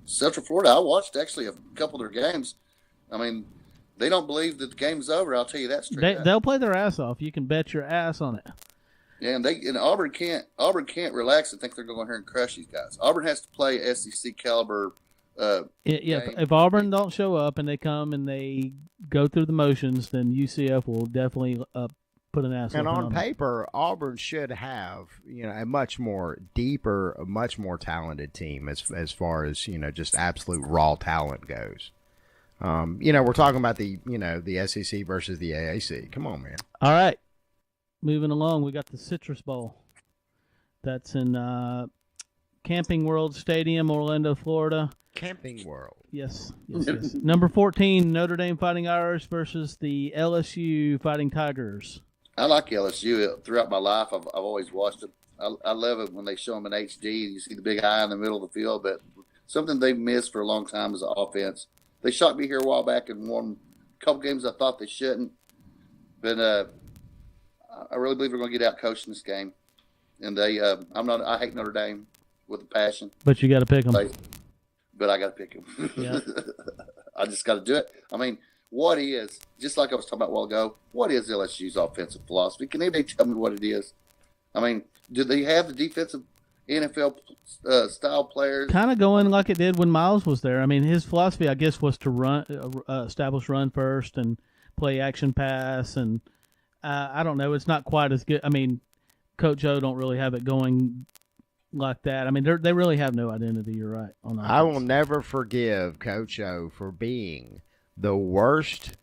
Central Florida, I watched actually a couple of their games. I mean, they don't believe that the game's over. I'll tell you that straight up. They'll play their ass off. You can bet your ass on it. Yeah, and Auburn can't relax and think they're going to go in here and crush these guys. Auburn has to play SEC caliber. If Auburn don't show up and they come and they go through the motions, then UCF will definitely put an ass. And on paper, Auburn should have a much more deeper, a much more talented team as far as just absolute raw talent goes. We're talking about the SEC versus the AAC. Come on, man. All right, moving along, we got the Citrus Bowl. That's in Camping World Stadium, Orlando, Florida. Camping World. Yes. Number 14, Notre Dame Fighting Irish versus the LSU Fighting Tigers. I like LSU. Throughout my life, I've always watched them. I love it when they show them in HD. You see the big eye in the middle of the field, but something they've missed for a long time is the offense. They shocked me here a while back and won a couple games I thought they shouldn't. But I really believe we're going to get out coached in this game. And I hate Notre Dame with a passion. But you got to pick them. But I got to pick them. Yeah. I just got to do it. I mean, just like I was talking about a while ago, what is LSU's offensive philosophy? Can anybody tell me what it is? I mean, do they have the defensive NFL style players? Kind of going like it did when Miles was there. I mean, his philosophy, I guess, was to establish run first and play action pass. And I don't know. It's not quite as good. I mean, Coach O don't really have it going like that. I mean, they really have no identity. You're right. I will never forgive Coach O for being the worst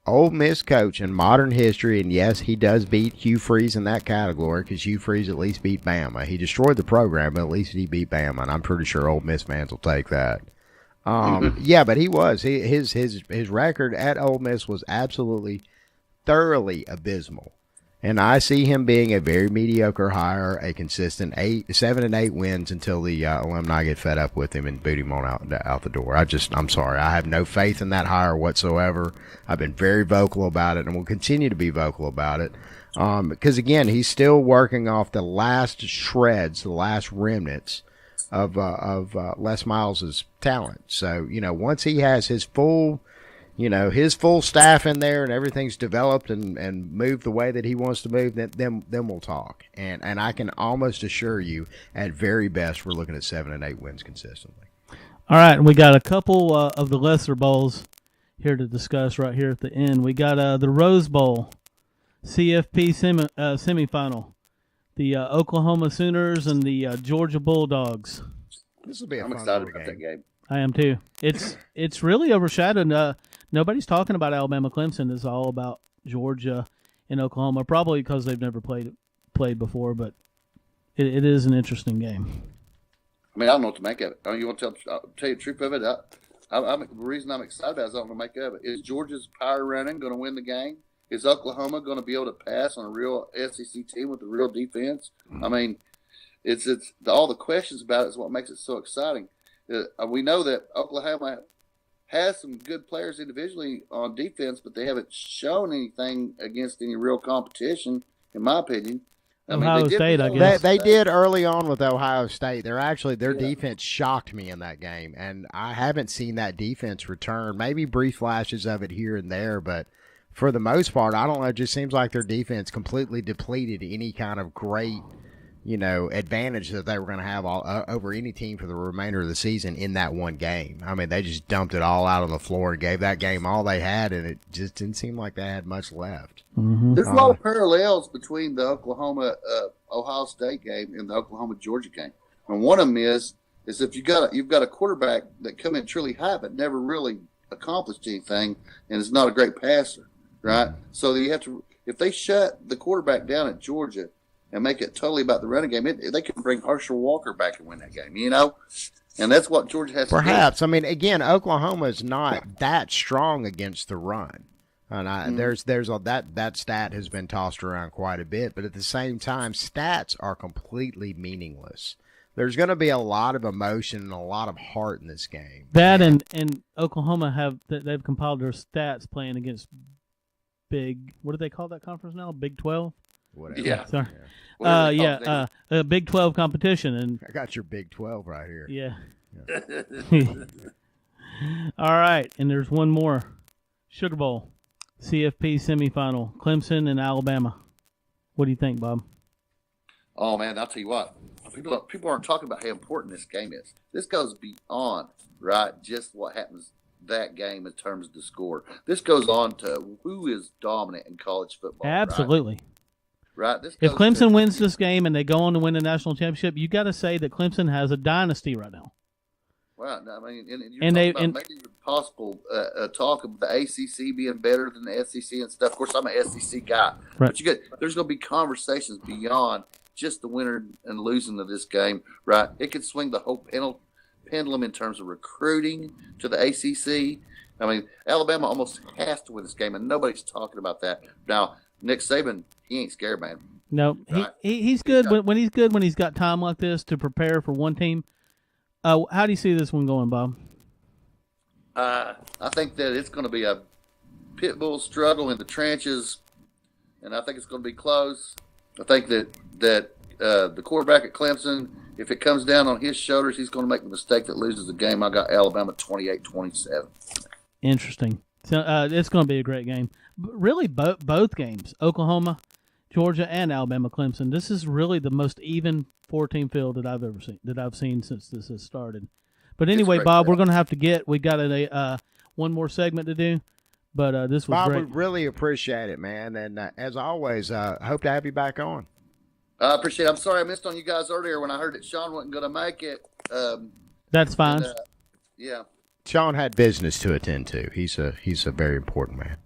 Ole Miss coach in modern history. And yes, he does beat Hugh Freeze in that category because Hugh Freeze at least beat Bama. He destroyed the program, but at least he beat Bama, and I'm pretty sure Ole Miss fans will take that. Yeah, but his record at Ole Miss was absolutely thoroughly abysmal. And I see him being a very mediocre hire, a consistent 7 and 8 wins until the alumni get fed up with him and boot him on out the door. I'm sorry. I have no faith in that hire whatsoever. I've been very vocal about it and will continue to be vocal about it. Because, again, he's still working off the last shreds, the last remnants of Les Miles' talent. So, once he has his full staff in there and everything's developed and moved the way that he wants to move, then we'll talk. And I can almost assure you, at very best, we're looking at 7 and 8 wins consistently. All right, and we got a couple of the lesser bowls here to discuss right here at the end. We got the Rose Bowl, CFP semifinal, the Oklahoma Sooners and the Georgia Bulldogs. This will be I'm excited about that game. I am too. It's really overshadowed. Nobody's talking about Alabama Clemson. It's all about Georgia and Oklahoma, probably because they've never played before, but it is an interesting game. I mean, I don't know what to make of it. You want to tell you the truth of it? The reason I'm excited about it is I don't know what to make of it. Is Georgia's power running going to win the game? Is Oklahoma going to be able to pass on a real SEC team with a real defense? I mean, it's all the questions about it is what makes it so exciting. We know that Oklahoma has some good players individually on defense, but they haven't shown anything against any real competition, in my opinion. Ohio State, I guess. They did early on with Ohio State. Their defense shocked me in that game, and I haven't seen that defense return. Maybe brief flashes of it here and there, but for the most part, I don't know. It just seems like their defense completely depleted any kind of great advantage that they were going to have over any team for the remainder of the season in that one game. I mean, they just dumped it all out on the floor and gave that game all they had, and it just didn't seem like they had much left. Mm-hmm. There's a lot of parallels between the Oklahoma-Ohio State game and the Oklahoma-Georgia game. And one of them is if you've got a quarterback that come in truly high but never really accomplished anything and is not a great passer, right? So you have to – if they shut the quarterback down at Georgia – and make it totally about the running game, they can bring Herschel Walker back and win that game, And that's what Georgia has to do. Perhaps. I mean, again, Oklahoma is not that strong against the run. And there's that stat has been tossed around quite a bit, but at the same time, stats are completely meaningless. There's going to be a lot of emotion and a lot of heart in this game. That and Oklahoma they've compiled their stats playing against What do they call that conference now? Big 12. Whatever. Yeah. Sorry. Whatever they call it. A Big 12 competition, and I got your Big 12 right here. yeah. All right, and there's one more. Sugar Bowl, CFP semifinal, Clemson and Alabama. What do you think, Bob? Oh man, I'll tell you what. People aren't talking about how important this game is. This goes beyond just what happens that game in terms of the score. This goes on to who is dominant in college football. Absolutely. Right. If Clemson wins this game and they go on to win the national championship, you got to say that Clemson has a dynasty right now. Right. I mean, and you're And talking about maybe possible talk of the ACC being better than the SEC and stuff. Of course, I'm an SEC guy, Right. but there's going to be conversations beyond just the winner and losing of this game. Right. It could swing the whole pendulum in terms of recruiting to the ACC. I mean, Alabama almost has to win this game, and nobody's talking about that. Now, Nick Saban, he ain't scared, man. No, Right. he's good when he's good when he's got time like this to prepare for one team. How do you see this one going, Bob? I think that it's going to be a pit bull struggle in the trenches, and I think it's going to be close. I think that the quarterback at Clemson, if it comes down on his shoulders, he's going to make the mistake that loses the game. I got Alabama 28-27. Interesting. So it's going to be a great game. Really, both games, Oklahoma, Georgia, and Alabama, Clemson. This is really the most even 4-team field that I've seen since this has started. But anyway, Bob, we're going to have to we got one more segment to do. But this was Bob, great. we really appreciate it, man. And as always, hope to have you back on. I appreciate it. I'm sorry I missed on you guys earlier when I heard that Sean wasn't going to make it. That's fine. Yeah. Sean had business to attend to. He's a very important man.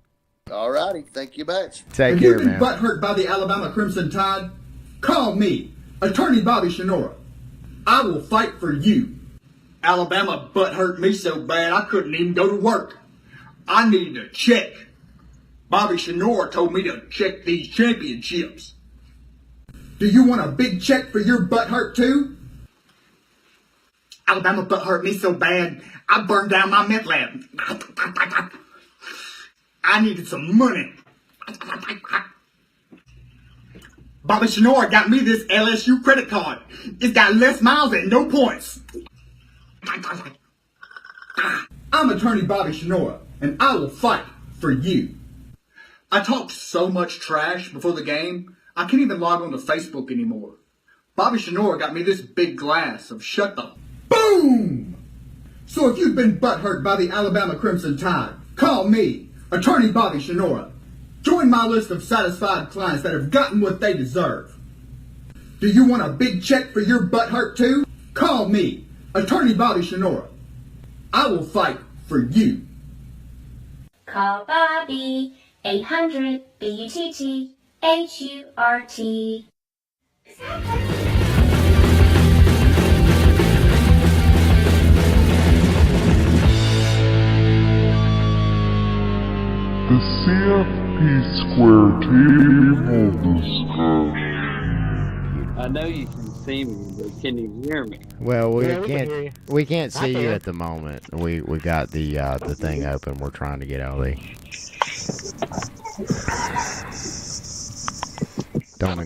All righty. Thank you much. Take if care, you've been man. butthurt by the Alabama Crimson Tide, call me, Attorney Bobby Shinora. I will fight for you. Alabama butthurt me so bad I couldn't even go to work. I needed a check. Bobby Shinora told me to check these championships. Do you want a big check for your butthurt too? Alabama butthurt me so bad I burned down my meth lab. I needed some money. Bobby Shinora got me this LSU credit card. It's got less miles and no points. I'm Attorney Bobby Shinora, and I will fight for you. I talked so much trash before the game, I can't even log on to Facebook anymore. Bobby Shinora got me this big glass of shut the boom! So if you've been butthurt by the Alabama Crimson Tide, call me, Attorney Bobby Shinora. Join my list of satisfied clients that have gotten what they deserve. Do you want a big check for your butthurt too? Call me, Attorney Bobby Shinora. I will fight for you. Call Bobby, 800-BUTT-HURT. The CFP Square Table Discussion. I know you can see me, but can you hear me? Well, Yeah, we can hear you. we can't see I you can. at the moment. We got the thing open. We're trying to get LE. Don't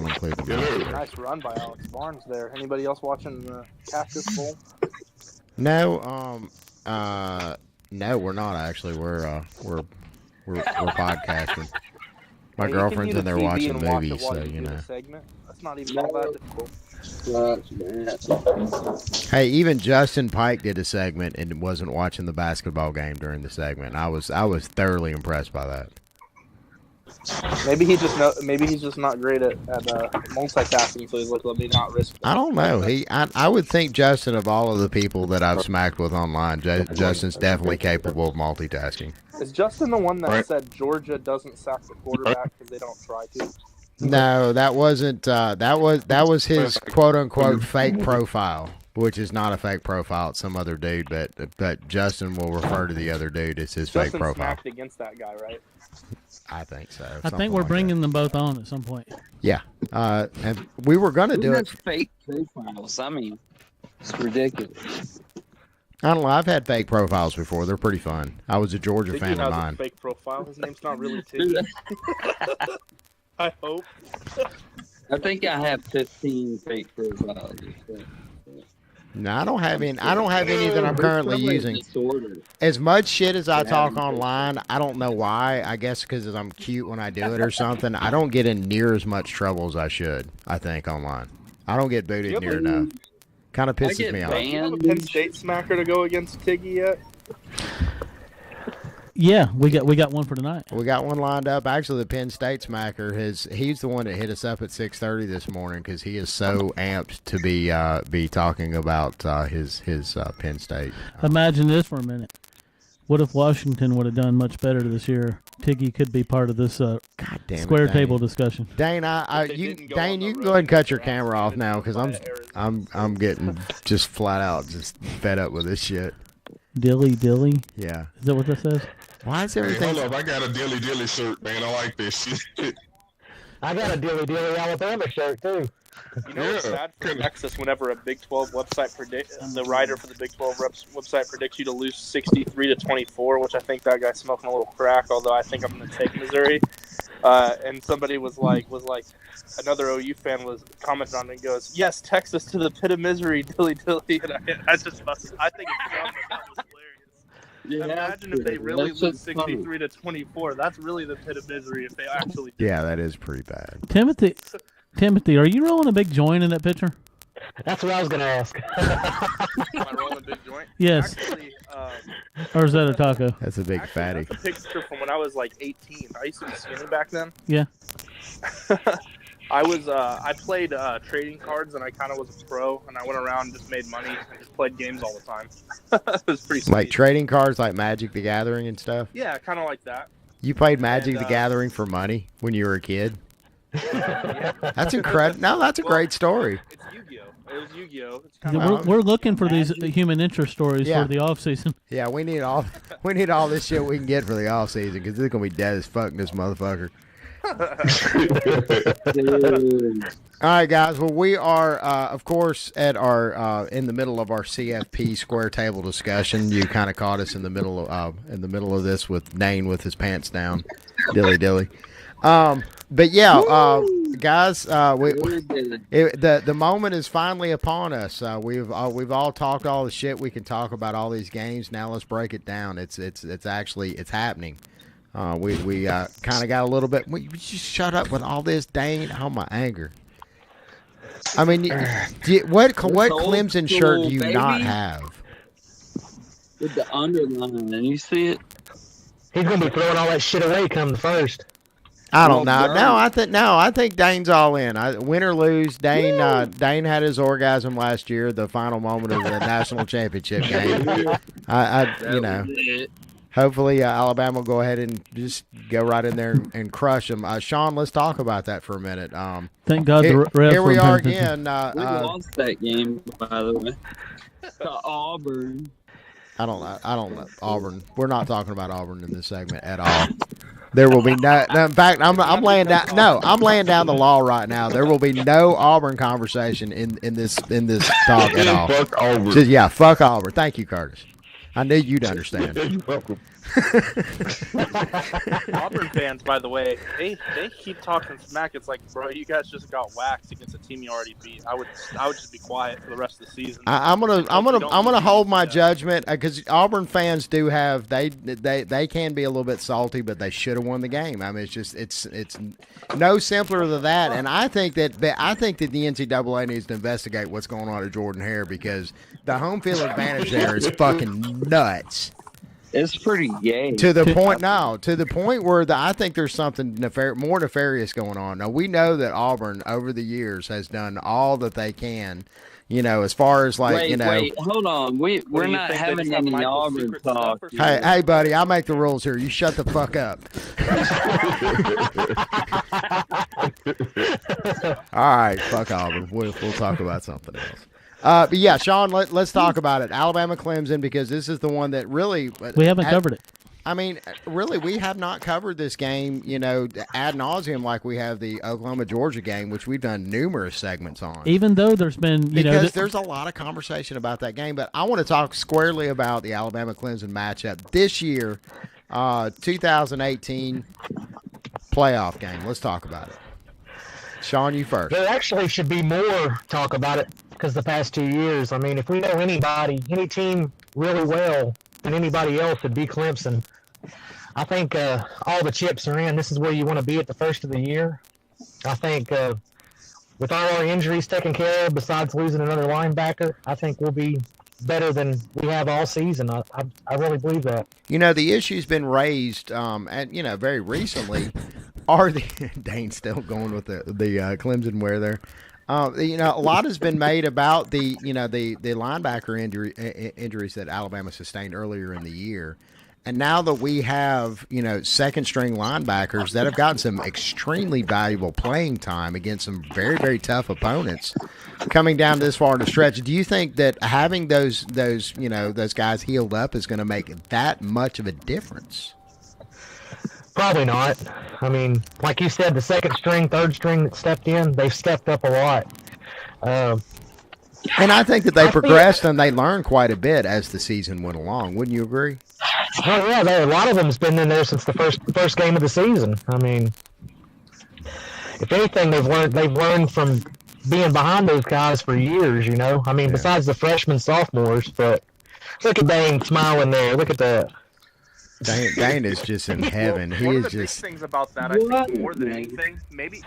include the mouse. Nice run by Alex Barnes there. Anybody else watching the Cactus Bowl? No, no, we're not actually. We're podcasting. My Hey, you can girlfriend's mute in there the TV watching and watch it movies, while so you you do the know. segment. That's not even all that difficult. Hey, even Justin Pike did a segment and wasn't watching the basketball game during the segment. I was thoroughly impressed by that. Maybe he's just not great at multitasking, so he's like, let me not risk it. I don't know. I would think Justin, of all of the people that I've smacked with online, Justin's definitely capable of multitasking. Is Justin the one that said Georgia doesn't sack the quarterback because they don't try to? No, that wasn't. That was his quote unquote fake profile, which is not a fake profile. It's some other dude, but Justin will refer to the other dude as his fake Justin profile. smacked against that guy, right? I think so. I think we're bringing them both on at some point. Yeah, and we were going to do it. Fake profiles. I mean, it's ridiculous. I don't know. I've had fake profiles before. They're pretty fun. I was a Georgia Tiggy fan of has mine. a fake profile. His name's not really Tiggy. I hope. I think I have 15 fake profiles. No, I don't have any. I don't have any that I'm currently using. As much shit as I talk online, I don't know why. I guess because I'm cute when I do it or something. I don't get in near as much trouble as I should. I think online, I don't get booted near enough. Kind of pisses me off. Do you have a Penn State smacker to go against Tiggy yet? Yeah, we got one for tonight. We got one lined up. Actually, the Penn State smacker he's the one that hit us up at 6:30 this morning because he is so amped to be talking about his Penn State. Imagine this for a minute. What if Washington would have done much better this year? Tiggy could be part of this square table discussion. Dane, you can go ahead and cut your camera off now because I'm getting just flat out just fed up with this shit. Dilly. Yeah. Is that what that says? Why is everything? Hey, hold up, I got a dilly shirt, man. I like this shit. I got a dilly Alabama shirt too. You know what's sad for Texas whenever a Big 12 website the writer for the Big 12 website predicts you to lose 63-24, which I think that guy's smoking a little crack. Although I think I'm going to take Missouri. And somebody was like another OU fan was commenting on it and goes, "Yes, Texas to the pit of misery, dilly." And I think it's dumb. That was hilarious. Yeah, imagine if they really lose 63-24. That's really the pit of misery if they actually do. Yeah, that is pretty bad. Timothy, are you rolling a big joint in that picture? That's what I was going to ask. Am I rolling a big joint? Yes. Actually, or is that a taco? That's a big fatty. That's a picture from when I was like 18. I used to be skinny back then. Yeah. I played trading cards, and I kind of was a pro, and I went around and just made money and just played games all the time. It was pretty sweet. Like trading cards, like Magic the Gathering and stuff? Yeah, kind of like that. You played Magic the Gathering for money when you were a kid? Yeah. That's incredible. No, that's a great story. It's Yu-Gi-Oh. It was Yu-Gi-Oh. It's kind of we're looking for these human interest stories for the off season. Yeah, we need all this shit we can get for the off season because it's gonna be dead as fuck in this motherfucker. All right, guys. Well, we are, of course, at our in the middle of our CFP square table discussion. You kind of caught us in the middle of this with Dane with his pants down, dilly. But yeah, guys, the moment is finally upon us. We've all talked all the shit we can talk about all these games. Now let's break it down. It's happening. We kind of got a little bit. You just shut up with all this, Dane. Oh, my anger. I mean, what Clemson shirt do you not have? With the underline, and you see it? He's gonna be throwing all that shit away come the first. I don't know. I think Dane's all in. Win or lose, Dane had his orgasm last year, the final moment of the national championship game. Hopefully, Alabama will go ahead and just go right in there and crush them. Sean, let's talk about that for a minute. Thank God the refs here we are again. We lost that game, by the way. To Auburn. I don't know Auburn. We're not talking about Auburn in this segment at all. There will be no. In fact, I'm laying down. No, I'm laying down the law right now. There will be no Auburn conversation in this talk at all. Fuck Auburn. Just, fuck Auburn. Thank you, Curtis. I knew you'd understand. You're welcome. Auburn fans, by the way, they keep talking smack. It's like, bro, you guys just got waxed against a team you already beat. I would just be quiet for the rest of the season. I'm gonna hold my judgment because Auburn fans do have they can be a little bit salty, but they should have won the game. I mean, it's no simpler than that. And I think that the NCAA needs to investigate what's going on at Jordan-Hare because the home field advantage there is fucking nuts. It's pretty gay. To the point where I think there's something more nefarious going on. Now, we know that Auburn, over the years, has done all that they can, as far as Wait, hold on. We're not having any Auburn talk. Hey, buddy, I make the rules here. You shut the fuck up. All right, fuck Auburn. We'll talk about something else. But yeah, Sean, let's talk about it. Alabama Clemson, because this is the one that really we haven't covered it. I mean, really, we have not covered this game, ad nauseum like we have the Oklahoma-Georgia game, which we've done numerous segments on. Even though there's been, because there's a lot of conversation about that game, but I want to talk squarely about the Alabama-Clemson matchup this year, 2018 playoff game. Let's talk about it. Sean, you first. There actually should be more talk about it because the past 2 years, I mean, if we know any team really well than anybody else, it'd be Clemson. I think all the chips are in. This is where you want to be at the first of the year. I think with all our injuries taken care of, besides losing another linebacker, I think we'll be better than we have all season. I really believe that. The issue's been raised, and very recently, are the Dane's still going with the Clemson wear there. A lot has been made about the linebacker injuries that Alabama sustained earlier in the year. And now that we have, second string linebackers that have gotten some extremely valuable playing time against some very, very tough opponents coming down this far in the stretch, do you think that having those guys healed up is going to make that much of a difference? Probably not. I mean, like you said, the second string, third string that stepped in, they've stepped up a lot. And I think that they progressed and they learned quite a bit as the season went along. Wouldn't you agree? Oh yeah, a lot of them's been in there since the first game of the season. I mean, if anything, they've learned from being behind those guys for years. I mean, besides the freshmen, sophomores. But look at Dane smiling there. Look at that. Dane is just in heaven. He One is of the just. big things about that, I think, more than anything, maybe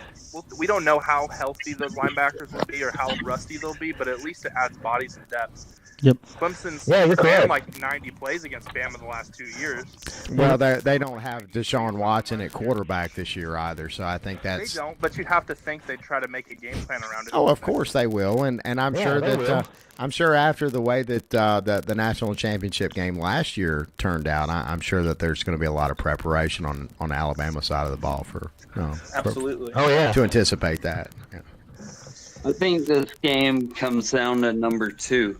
we don't know how healthy those linebackers will be or how rusty they'll be, but at least it adds bodies and depth. Yep. Clemson's you're correct. like 90 plays against Bama in the last 2 years. Well, they don't have Deshaun Watson at quarterback this year either, so I think that's. They don't, but you'd have to think they'd try to make a game plan around it. Oh, of course they will, and I'm sure that I'm sure after the way that the national championship game last year turned out, I'm sure that there's going to be a lot of preparation on Alabama's side of the ball for absolutely. to anticipate that. Yeah. I think this game comes down to number 2.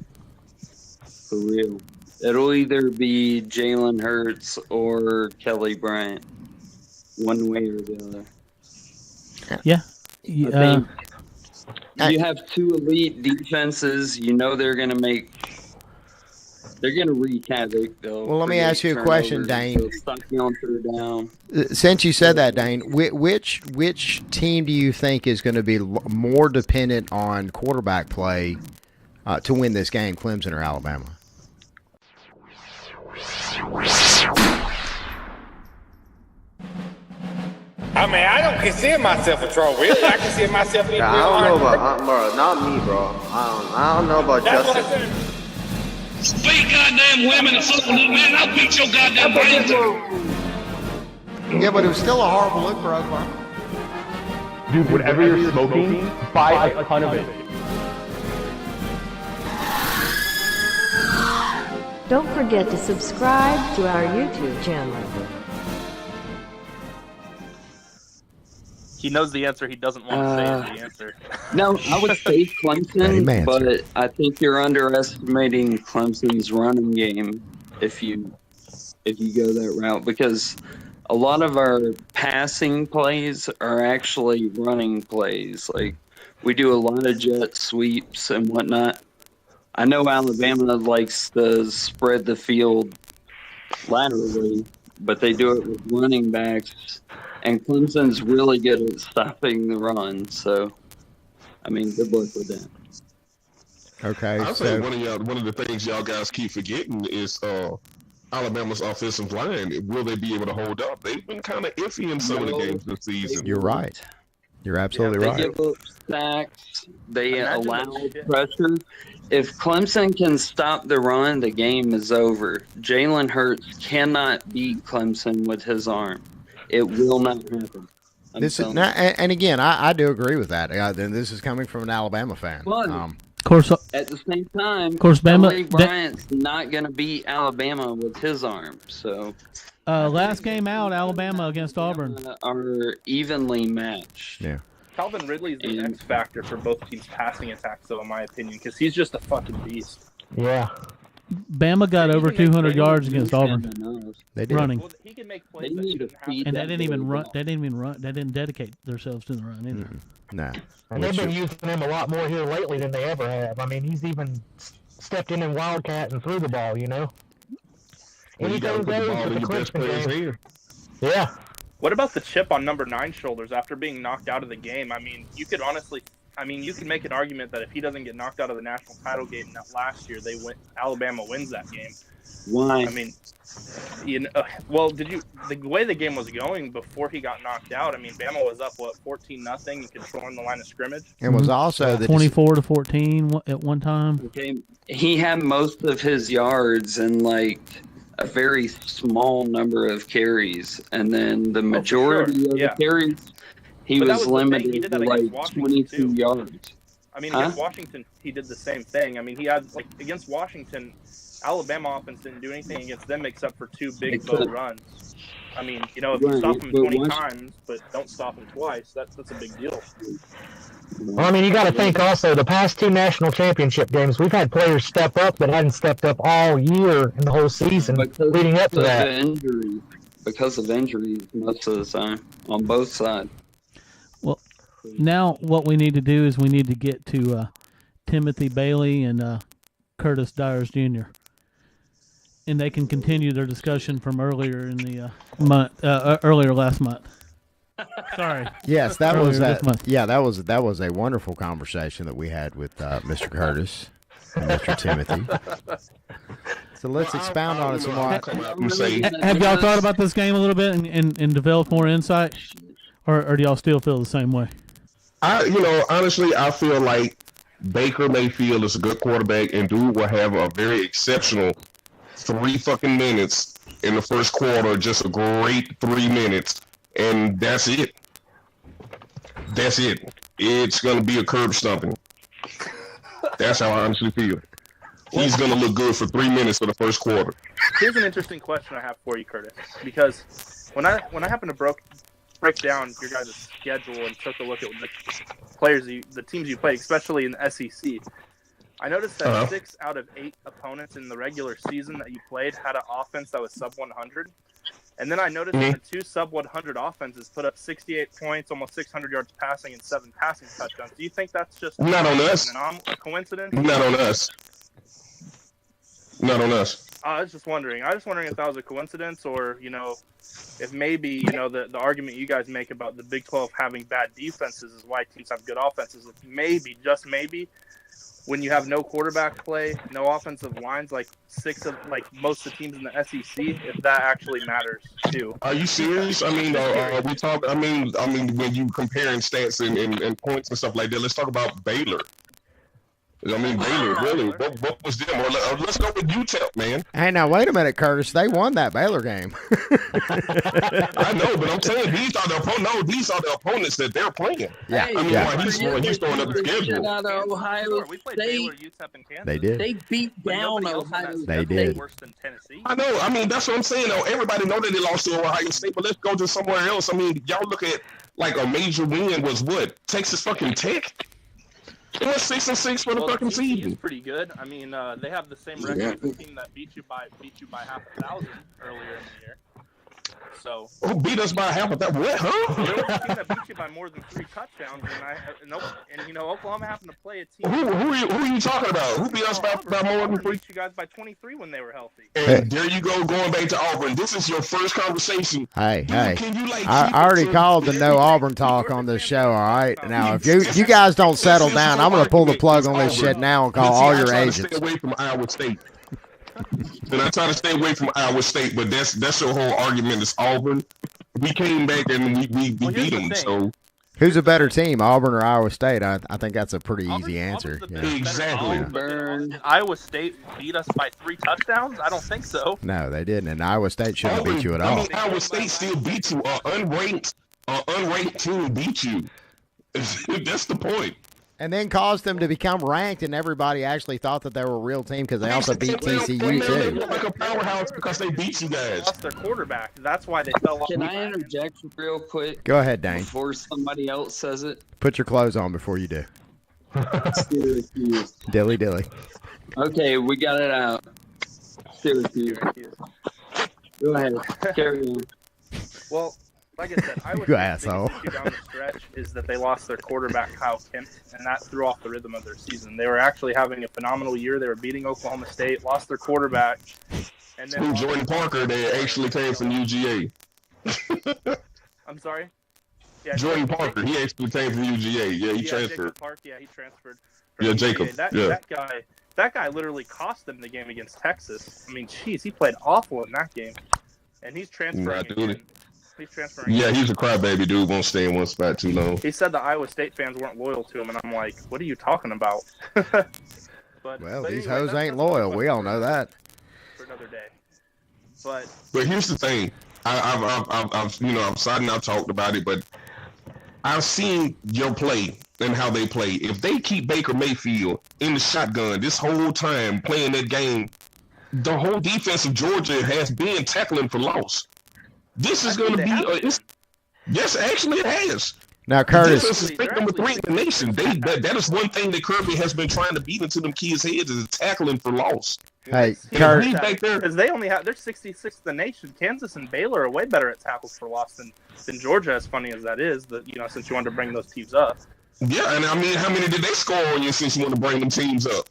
For real. It'll either be Jalen Hurts or Kelly Bryant. One way or the other. Yeah. I think you have 2 elite defenses. They're going to wreak havoc, though. Well, let me ask you a question, Dane. Stop on third down. Since you said that, Dane, which team do you think is going to be more dependent on quarterback play to win this game, Clemson or Alabama? I mean, I don't consider myself a troll. Really, I consider myself a I don't know about, bro. Not me, bro. I don't know about Justin. Speak goddamn women and fuck with them, man. I'll beat your goddamn brains out. Yeah, but it was still a horrible look for Oklahoma. Dude, whatever you're smoking, buy a ton of it. Don't forget to subscribe to our YouTube channel. He knows the answer. He doesn't want to say the answer. No, I would say Clemson, but I think you're underestimating Clemson's running game if you go that route, because a lot of our passing plays are actually running plays. Like, we do a lot of jet sweeps and whatnot. I know Alabama likes to spread the field laterally, but they do it with running backs. And Clemson's really good at stopping the run, so I mean, good luck with that. Okay, I'll say one of the things y'all guys keep forgetting is Alabama's offensive line. Will they be able to hold up? They've been kind of iffy in some of the games this season. You're right. You're absolutely right. They give up sacks. They allow pressure. If Clemson can stop the run, the game is over. Jalen Hurts cannot beat Clemson with his arm. It will not happen. And again, I do agree with that. Then this is coming from an Alabama fan. But of course, at the same time, Kelly Bryant's not going to beat Alabama with his arm. So last game out, Alabama against Auburn are evenly matched. Yeah. Calvin Ridley is the X factor for both teams' passing attacks, though, in my opinion, because he's just a fucking beast. Yeah. Bama got over 200 yards against Auburn. They did. running. Well, he can make plays They that need to shouldn't happen. feed And that they didn't even ball. run. They didn't even run. They didn't dedicate themselves to the run either. No. And they've been using him a lot more here lately than they ever have. I mean, he's even stepped in Wildcat and threw the ball, you know? Well, you gotta Anything put the goes ball with in the your best Clemson player's game. hand. Yeah. What about the chip on number 9's shoulders after being knocked out of the game? I mean, you could honestly, you could make an argument that if he doesn't get knocked out of the national title game last year, Alabama wins that game. Why? I mean, the way the game was going before he got knocked out, I mean, Bama was up, 14-0 and controlling the line of scrimmage? It was also the 24-14 at one time. Okay, he had most of his yards and like a very small number of carries, and then the majority of the carries, he was limited to like 22 yards. I mean, against Washington, he did the same thing. I mean, he had against Washington, Alabama offense didn't do anything against them except for 2 big bow runs. I mean, if you stop him 20 times but don't stop him twice, that's a big deal. Well, I mean, you got to think also, the past 2 national championship games, we've had players step up that hadn't stepped up all year in the whole season leading up to that. Because of injuries most of the time on both sides. Well, now what we need to do is we need to get to Timothy Bailey and Curtis Dyers Jr. And they can continue their discussion from earlier in the earlier last month. Sorry. Yes, that Earlier was this month. that was a wonderful conversation that we had with Mr. Curtis and Mr. Timothy. So let's expound on it some more. Have y'all thought about this game a little bit and developed more insight, or do y'all still feel the same way? Honestly, I feel like Baker Mayfield is a good quarterback, and dude will have a very exceptional 3 fucking minutes in the first quarter, just a great 3 minutes, and that's it. That's it. It's going to be a curb stomping. That's how I honestly feel. He's going to look good for 3 minutes for the first quarter. Here's an interesting question I have for you, Curtis, because when I happened to break down your guys' schedule and took a look at the teams you played, especially in the SEC, I noticed that 6 out of 8 opponents in the regular season that you played had an offense that was sub 100. And then I noticed that the 2 sub 100 offenses put up 68 points, almost 600 yards passing, and 7 passing touchdowns. Do you think that's just not on us? A coincidence? Not on us. Not on us. I was just wondering. If that was a coincidence, or if maybe the argument you guys make about the Big 12 having bad defenses is why teams have good offenses. If maybe, just maybe, when you have no quarterback play, no offensive lines, like most of the teams in the SEC, if that actually matters too. Are you serious? I mean, we talk. I mean, when you comparing stats and points and stuff like that, let's talk about Baylor. I mean, Baylor, really. What was them? Or let's go with UTEP, man. Hey, now, wait a minute, Curtis. They won that Baylor game. I know, but I'm saying these are the opponents that they're playing. Yeah. I mean, while he's throwing up the schedule. Out of Ohio we played State. Baylor, UTEP, and Kansas. They did. They beat down Ohio State. They did. Worse than Tennessee. I know. I mean, that's what I'm saying. Though. Everybody know that they lost to Ohio State, but let's go to somewhere else. I mean, y'all look at like a major win was what? Texas fucking Tech? It was 6-6 for the fucking season. It's pretty good. I mean, they have the same record as the team that beat you by 500,000 earlier in the year. So who beat us by half of that? What, huh? There was a team that beat you by more than 3 touchdowns, and Oklahoma happened to play a team. Who are you talking about? Who beat us by more than 3? Beat you guys by 23 when they were healthy. And there you go, going back to Auburn. This is your first conversation. Hey. I already called the no Auburn talk on this show. All right. Now, if you guys don't settle down, I'm going to pull the plug on this shit now and call all your agents. Stay away from Iowa State. And I try to stay away from Iowa State, but that's your whole argument is Auburn. We came back and we beat them. So who's a better team, Auburn or Iowa State? I think that's a pretty easy answer. Yeah. Exactly. Iowa State beat us by 3 touchdowns? I don't think so. No, they didn't. And Iowa State shouldn't beat you at all. I mean, Iowa State still beat you. Unranked team beat you. That's the point. And then caused them to become ranked, and everybody actually thought that they were a real team because they also beat TCU too. They like a powerhouse because they beat you guys. Lost their quarterback. That's why they fell off. Can I interject real quick? Go ahead, Dane. Before somebody else says it. Put your clothes on before you do. Syracuse. Dilly. Okay, we got it out. Syracuse. Go ahead. Carry on. Well, like I said, Iowa You State's asshole. biggest issue down the stretch is that they lost their quarterback, Kyle Kemp, and that threw off the rhythm of their season. They were actually having a phenomenal year. They were beating Oklahoma State, lost their quarterback. And then Jordan Parker, they actually came from UGA. I'm sorry? Yeah, Jordan Parker, he actually came from UGA. Yeah, he transferred. Jacob Park, he transferred. Yeah, UGA. Jacob. That guy literally cost them the game against Texas. I mean, jeez, he played awful in that game. And he's transferring again. He's transferring. Yeah, he's a crybaby dude. Won't stay in one spot too long. He said the Iowa State fans weren't loyal to him, and I'm like, what are you talking about? But these anyway, hoes ain't loyal. We all know that. For another day. But here's the thing. I've sat and I've talked about it, but I've seen your play and how they play. If they keep Baker Mayfield in the shotgun this whole time playing that game, the whole defense of Georgia has been tackling for loss. This is going to be yes, actually it has. Now, Curtis, the defense is ranked number 3 in the nation. That is one thing that Kirby has been trying to beat into them kids' heads is tackling for loss. Hey, Curtis, because they only have they're 66th in the nation. Kansas and Baylor are way better at tackles for loss than Georgia. As funny as that is, since you wanted to bring those teams up. Yeah, and I mean, how many did they score on you since you want to bring them teams up?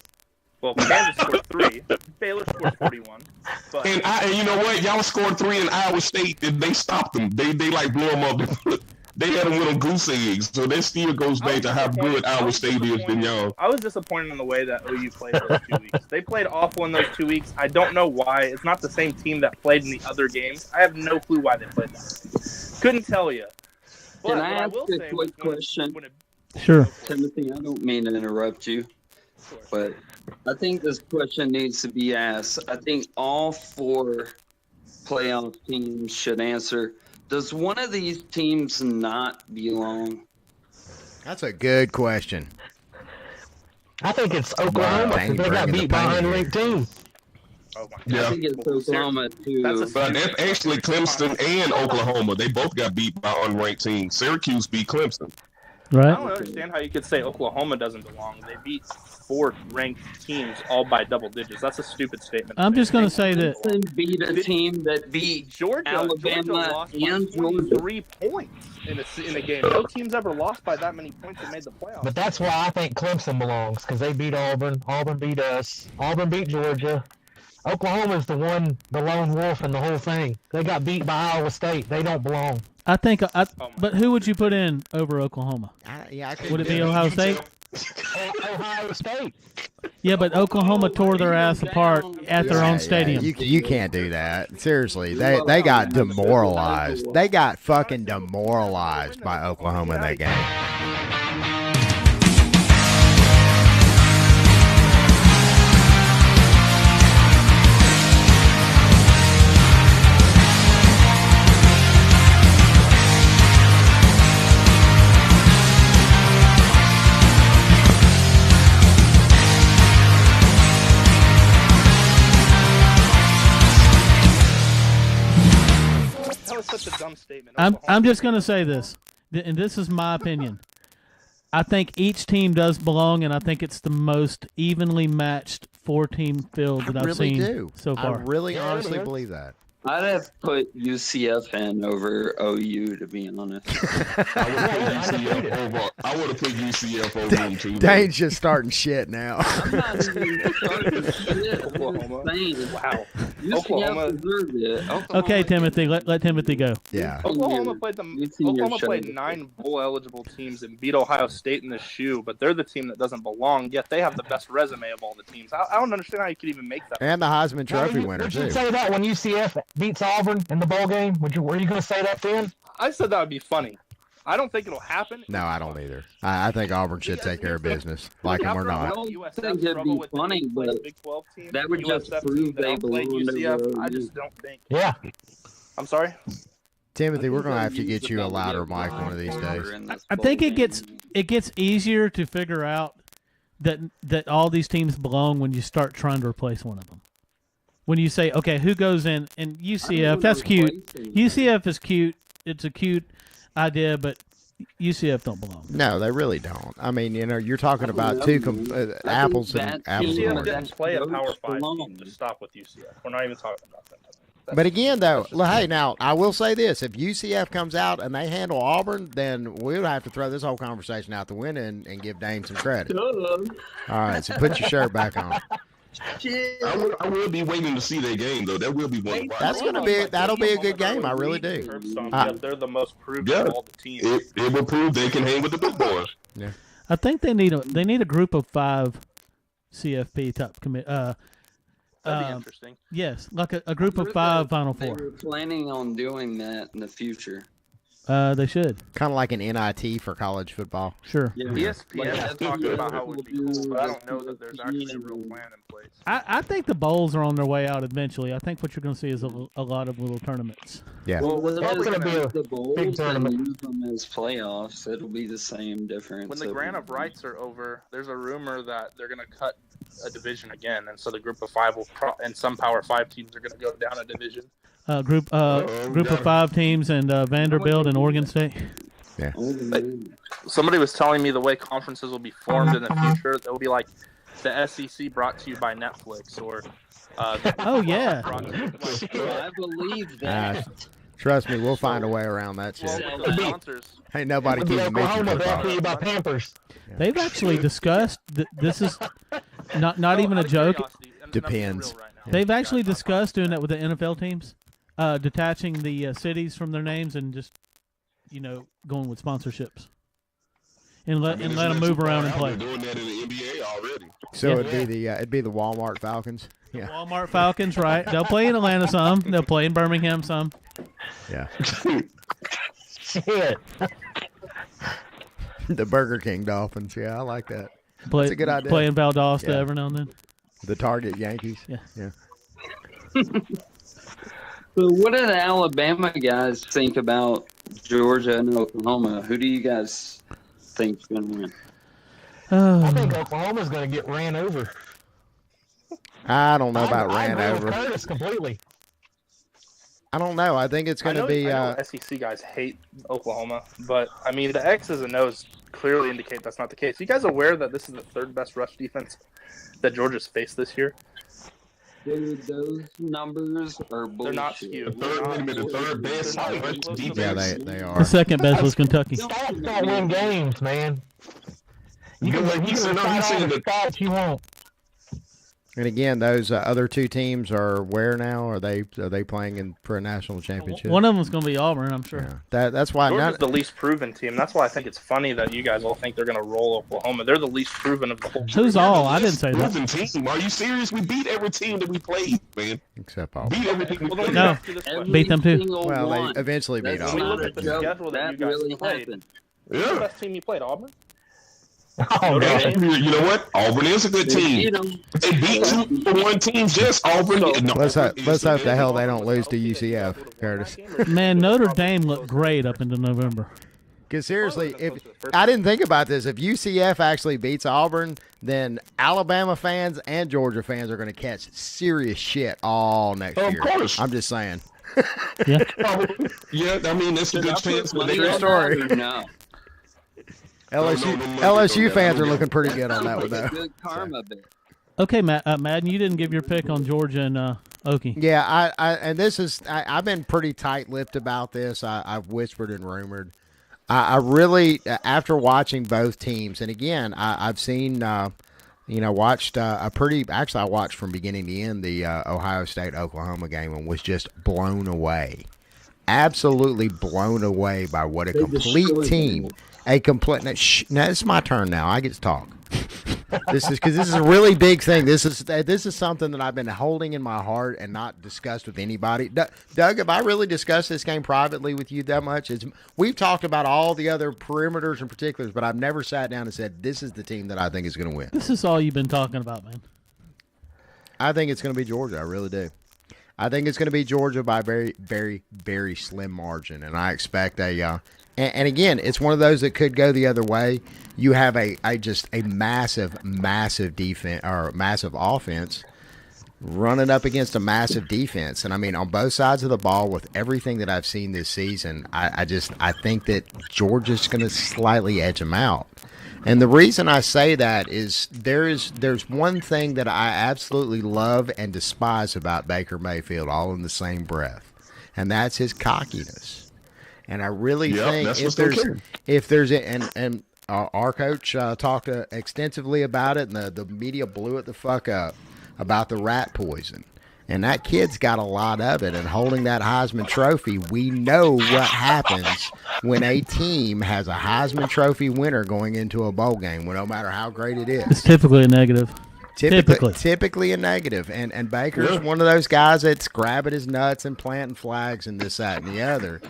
Well, Kansas scored 3. Baylor scored 41. But and you know what? Y'all scored 3 in Iowa State, and they stopped them. They like blew them up. They had them with them goose eggs. So that still goes back to how good Iowa State is than y'all. I was disappointed in the way that OU played those 2 weeks. They played awful in those 2 weeks. I don't know why. It's not the same team that played in the other games. I have no clue why they played that. Couldn't tell you. But Can I ask a quick question? Sure. Timothy, I don't mean to interrupt you, but I think this question needs to be asked. I think all 4 playoff teams should answer. Does one of these teams not belong? That's a good question. I think it's Oklahoma because they got beat by an unranked team. Yeah. I think it's Oklahoma too. But that's actually Clemson and Oklahoma. They both got beat by unranked teams. Syracuse beat Clemson. Right. I don't understand how you could say Oklahoma doesn't belong. They beat 4 ranked teams all by double digits. That's a stupid statement. I'm just going to say that Clemson beat a team that beat Georgia, Alabama lost by and Georgia. 3 points in a game. No team's ever lost by that many points and made the playoffs. But that's why I think Clemson belongs because they beat Auburn. Auburn beat us. Auburn beat Georgia. Oklahoma's the lone wolf in the whole thing. They got beat by Iowa State. They don't belong. I think, but who would you put in over Oklahoma? Would it be Ohio State? Ohio State. Yeah, but Oklahoma tore their ass apart at their own stadium. You can't do that. Seriously, they got demoralized. They got fucking demoralized by Oklahoma in that game. Such a dumb statement. I'm just going to say this, and this is my opinion. I think each team does belong, and I think it's the most evenly matched 4-team field that I've seen so far. I really honestly believe that. I'd have put UCF in over OU, to be honest. I would have put UCF over them too. Dane's just starting shit now. I'm not even starting shit. Oklahoma. Wow. Oklahoma deserved it. Okay, Timothy, let Timothy go. Yeah. Oklahoma played 9 bowl-eligible teams and beat Ohio State in the shoe, but they're the team that doesn't belong, yet they have the best resume of all the teams. I don't understand how you could even make that. And the Heisman Trophy winner, Would too. you say that when UCF beats Auburn in the bowl game? Were you going to say that then? I said that would be funny. I don't think it'll happen. No, I don't either. I think Auburn should take care of business, like them or not. I don't think it'd be funny, but that would just prove they belong to I just don't think. Yeah. I'm sorry? Timothy, we're going to have to get you a louder mic one of these days. I think it gets easier to figure out that all these teams belong when you start trying to replace one of them. When you say, okay, who goes in? And UCF, that's cute. UCF is cute. It's a cute idea, but UCF don't belong. No, they really don't. I mean, you're talking about two apples and apples. UCF didn't play a Power 5 team to stop with UCF. We're not even talking about that. But again, though, hey, now I will say this: if UCF comes out and they handle Auburn, then we'll have to throw this whole conversation out the window and give Dame some credit. All right, so put your shirt back on. I will be waiting to see their game though. That will be one. That'll be a good game. I really do. They're the most proven of all the teams. It will prove they can hang with the big boys. Yeah. I think they need a group of 5 CFP top commit. That'd be interesting. Yes, like a group of 5 Final They Four. were planning on doing that in the future. They should. Kind of like an NIT for college football. Sure. Yeah. ESPN is talking about how it would be cool, but I don't know that there's actually a real plan in place. I think the bowls are on their way out eventually. I think what you're going to see is a lot of little tournaments. Yeah. Well, when That's they're gonna be a the bowls big and tournament. use them as playoffs, it'll be the same difference. When the grant of rights are over, there's a rumor that they're going to cut a division again, and so the group of 5 and some Power 5 teams are going to go down a division. Group of 5 teams and Vanderbilt and Oregon State. Yeah. Somebody was telling me the way conferences will be formed in the future, they'll be like the SEC brought to you by Netflix or. Oh yeah. I believe that. Trust me, we'll find a way around that shit. Well, the sponsors. Ain't nobody keeping Oklahoma brought to you by Pampers. They've actually discussed this is not even a joke. Depends. They've actually discussed doing that with the NFL teams, detaching the cities from their names and just going with sponsorships and let them move around and play. They're doing that in the NBA already. So it'd be the Walmart Falcons. Yeah. Walmart Falcons, right? They'll play in Atlanta some. They'll play in Birmingham some. Yeah. Shit. The Burger King Dolphins. Yeah, I like that. That's a good idea. Play in Valdosta Yeah. every now and then. The Target Yankees. Yeah. So what do the Alabama guys think about Georgia and Oklahoma? Who do you guys think's going to win? I think Oklahoma's going to get ran over. I don't know about I ran agree with over. Curtis completely. I don't know. I think it's going to be. I know SEC guys hate Oklahoma, but I mean the X's and O's clearly indicate that's not the case. You guys aware that this is the 3rd best rush defense that Georgia's faced this year? Dude, those numbers are bullshit. They're not skewed. The third best Yeah, they are. The second best was Kentucky. Stats don't win games, man. You can recite all the stats you want. And again, those other 2 teams are where now? Are they playing for a national championship? One of them's going to be Auburn, I'm sure. Yeah. That's why. Georgia's the least proven team. That's why I think it's funny that you guys all think they're going to roll Oklahoma. They're the least proven of the whole. Who's all? I didn't say that. Team. Are you serious? We beat every team that we played, man. Except Auburn. Beat everything we played. No, beat them too. Well, they eventually beat When we Auburn. look at the schedule that you guys really played, happened. who's the best team you played, Auburn? Oh, man. You know what? Auburn is a good team. They beat 2 for 1 team. Just Auburn. Let's hope the hell they don't lose to UCF, Curtis. Man, Notre Dame looked great up into November. Because seriously, if I didn't think about this, if UCF actually beats Auburn, then Alabama fans and Georgia fans are going to catch serious shit all next year. Of course. I'm just saying. Yeah. Yeah, I mean, that's a good chance. True story. No. LSU fans are looking pretty good on that one, though. Good karma bit. Okay, Madden, you didn't give your pick on Georgia and Okie. Yeah, I've been pretty tight-lipped about this. I've whispered and rumored. I really, after watching both teams, and again, I've seen, watched I watched from beginning to end the Ohio State-Oklahoma game and was just blown away. Absolutely blown away by what a complete team. Now, it's my turn now. I get to talk. This is a really big thing. This is something that I've been holding in my heart and not discussed with anybody. Doug, have I really discussed this game privately with you that much? We've talked about all the other perimeters and particulars, but I've never sat down and said, this is the team that I think is going to win. This is all you've been talking about, man. I think it's going to be Georgia. I really do. I think it's going to be Georgia by a very, very, very slim margin, and I expect and again, it's one of those that could go the other way. You have a massive defense or massive offense running up against a massive defense, and I mean on both sides of the ball with everything that I've seen this season, I think that Georgia's going to slightly edge them out. And the reason I say that is there's one thing that I absolutely love and despise about Baker Mayfield all in the same breath, and that's his cockiness. And I really think if there's and our coach talked extensively about it, and the media blew it the fuck up about the rat poison. And that kid's got a lot of it. And holding that Heisman Trophy, we know what happens when a team has a Heisman Trophy winner going into a bowl game, no matter how great it is. It's typically a negative. Typically a negative. And Baker's one of those guys that's grabbing his nuts and planting flags and this, that, and the other.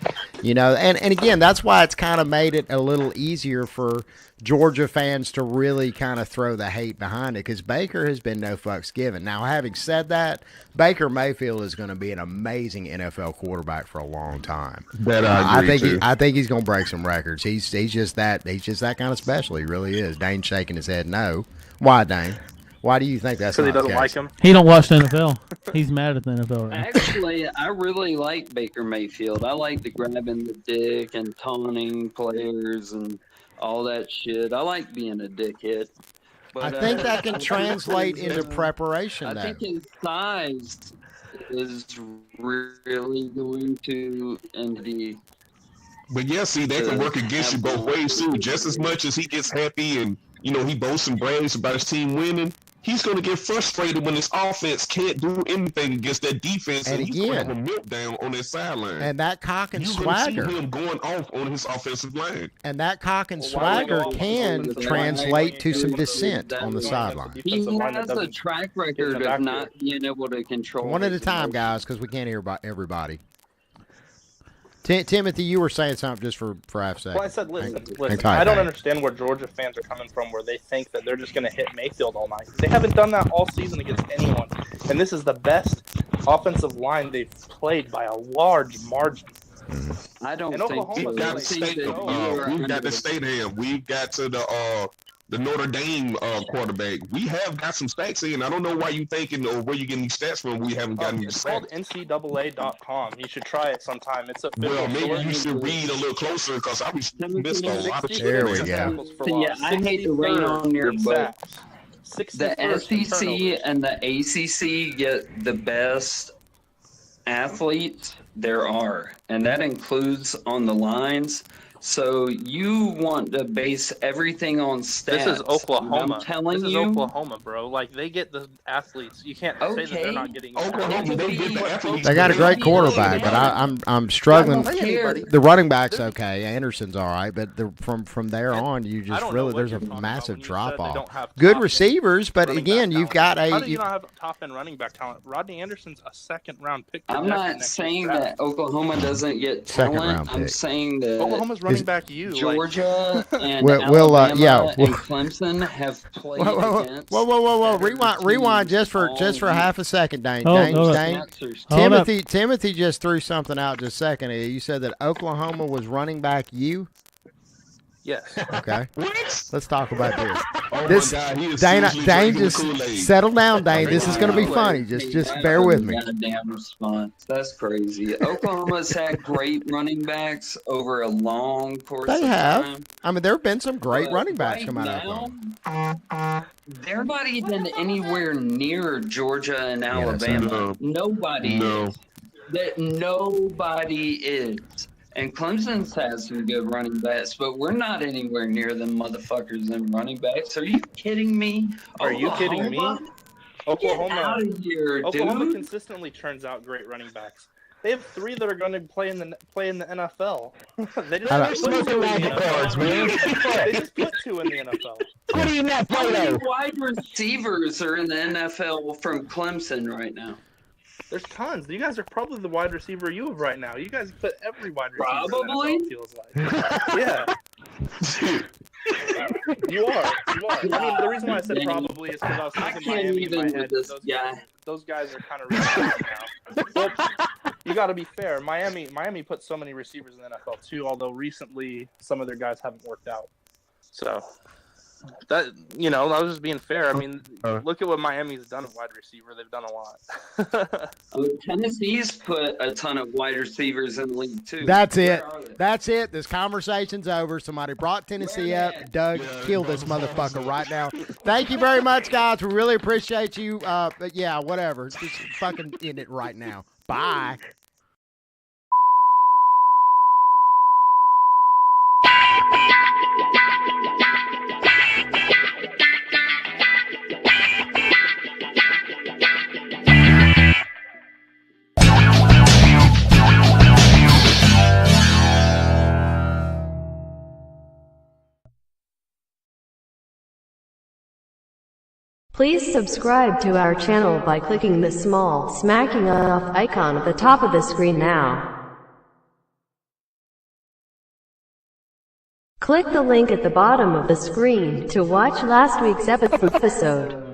You know, and again, that's why it's kind of made it a little easier for Georgia fans to really kind of throw the hate behind it, because Baker has been no fucks given. Now, having said that, Baker Mayfield is going to be an amazing NFL quarterback for a long time. That I agree I think he's going to break some records. He's just that kind of special. He really is. Dane's shaking his head no. Why, Dane? Why do you think that's because he not doesn't the case? like him? He don't watch the NFL. He's mad at the NFL right now. Actually, I really like Baker Mayfield. I like the grabbing the dick and taunting players and all that shit. I like being a dickhead. But, I think that can translate into preparation. I think his size is really going to indeed. But yeah, see, that can work against you both ways too. Just as much as he gets happy and he boasts and brags about his team winning, he's going to get frustrated when his offense can't do anything against that defense, and he's going to have a meltdown on that sideline. And that cock and You're swagger. see him going off on his offensive line. And that cock and swagger can translate to some dissent on the sideline. He has a track record of not being able to control. One at a time, guys, because we can't hear about everybody. Timothy, you were saying something just for half a second. Well, I said, listen. I don't understand where Georgia fans are coming from, where they think that they're just going to hit Mayfield all night. They haven't done that all season against anyone, and this is the best offensive line they've played by a large margin. I don't think we've got to state him. We've got to the Notre Dame quarterback. We have got some stats in. I don't know why you thinking or where you getting these stats from. We haven't gotten these stats. It's called NCAA.com. You should try it sometime. It's a maybe you should read a little closer because I was missed a lot of There we go. Yeah, I hate to rain on your but the SEC and the ACC get the best athletes there are, and that includes on the lines. So you want to base everything on stats. This is Oklahoma. I'm telling this you. is Oklahoma, bro. Like, they get the athletes. You can't say that they're not getting Oklahoma. They got a great quarterback, but I'm struggling. The running back's okay. Anderson's all right, but from there on, you just really there's a massive drop off. Good receivers, but again, you've got a. How do you not have top end running back talent? Rodney Anderson's a second-round pick. I'm not saying that Oklahoma doesn't get talent. I'm saying that Oklahoma's running back Georgia and Alabama and Clemson have played against. Whoa! Rewind just for half a second, Dane. Timothy just threw something out just a second ago. You said that Oklahoma was running back you. Yes. Okay. What? Let's talk about this. Oh this my God, he is Dane, just settle down, Dane. This is going to be funny. Just bear with me. Goddamn response. That's crazy. Oklahoma's had great running backs over a long course They of have. time. I mean, there have been some great running backs come out of Oklahoma. They're not even anywhere near Georgia and Alabama. Nobody is. Nobody is. And Clemson's has some good running backs, but we're not anywhere near them motherfuckers in running backs. Are you kidding me? Are you kidding me? Oklahoma, Get out of here, Oklahoma dude. consistently turns out great running backs. They have 3 that are going to play in the NFL. They just put 2 in the NFL. They just put 2 in the NFL. What do you not How play many though? wide receivers are in the NFL from Clemson right now? There's tons. You guys are probably the wide receiver you have right now. You guys put every wide receiver Probably? in the NFL, feels like. Yeah. You are. I mean, the reason why I said probably is because I was thinking Miami in my head. Those guys are kind of really now. But you got to be fair. Miami put so many receivers in the NFL too, although recently some of their guys haven't worked out. So That I was just being fair. I mean, look at what Miami's done at wide receiver. They've done a lot. Tennessee's put a ton of wide receivers in the league too. That's it. That's it. This conversation's over. Somebody brought Tennessee up. Doug, kill this motherfucker right now. Thank you very much, guys. We really appreciate you. But yeah, whatever. Just fucking end it right now. Bye. Please subscribe to our channel by clicking the small smacking off icon at the top of the screen now. Click the link at the bottom of the screen to watch last week's episode.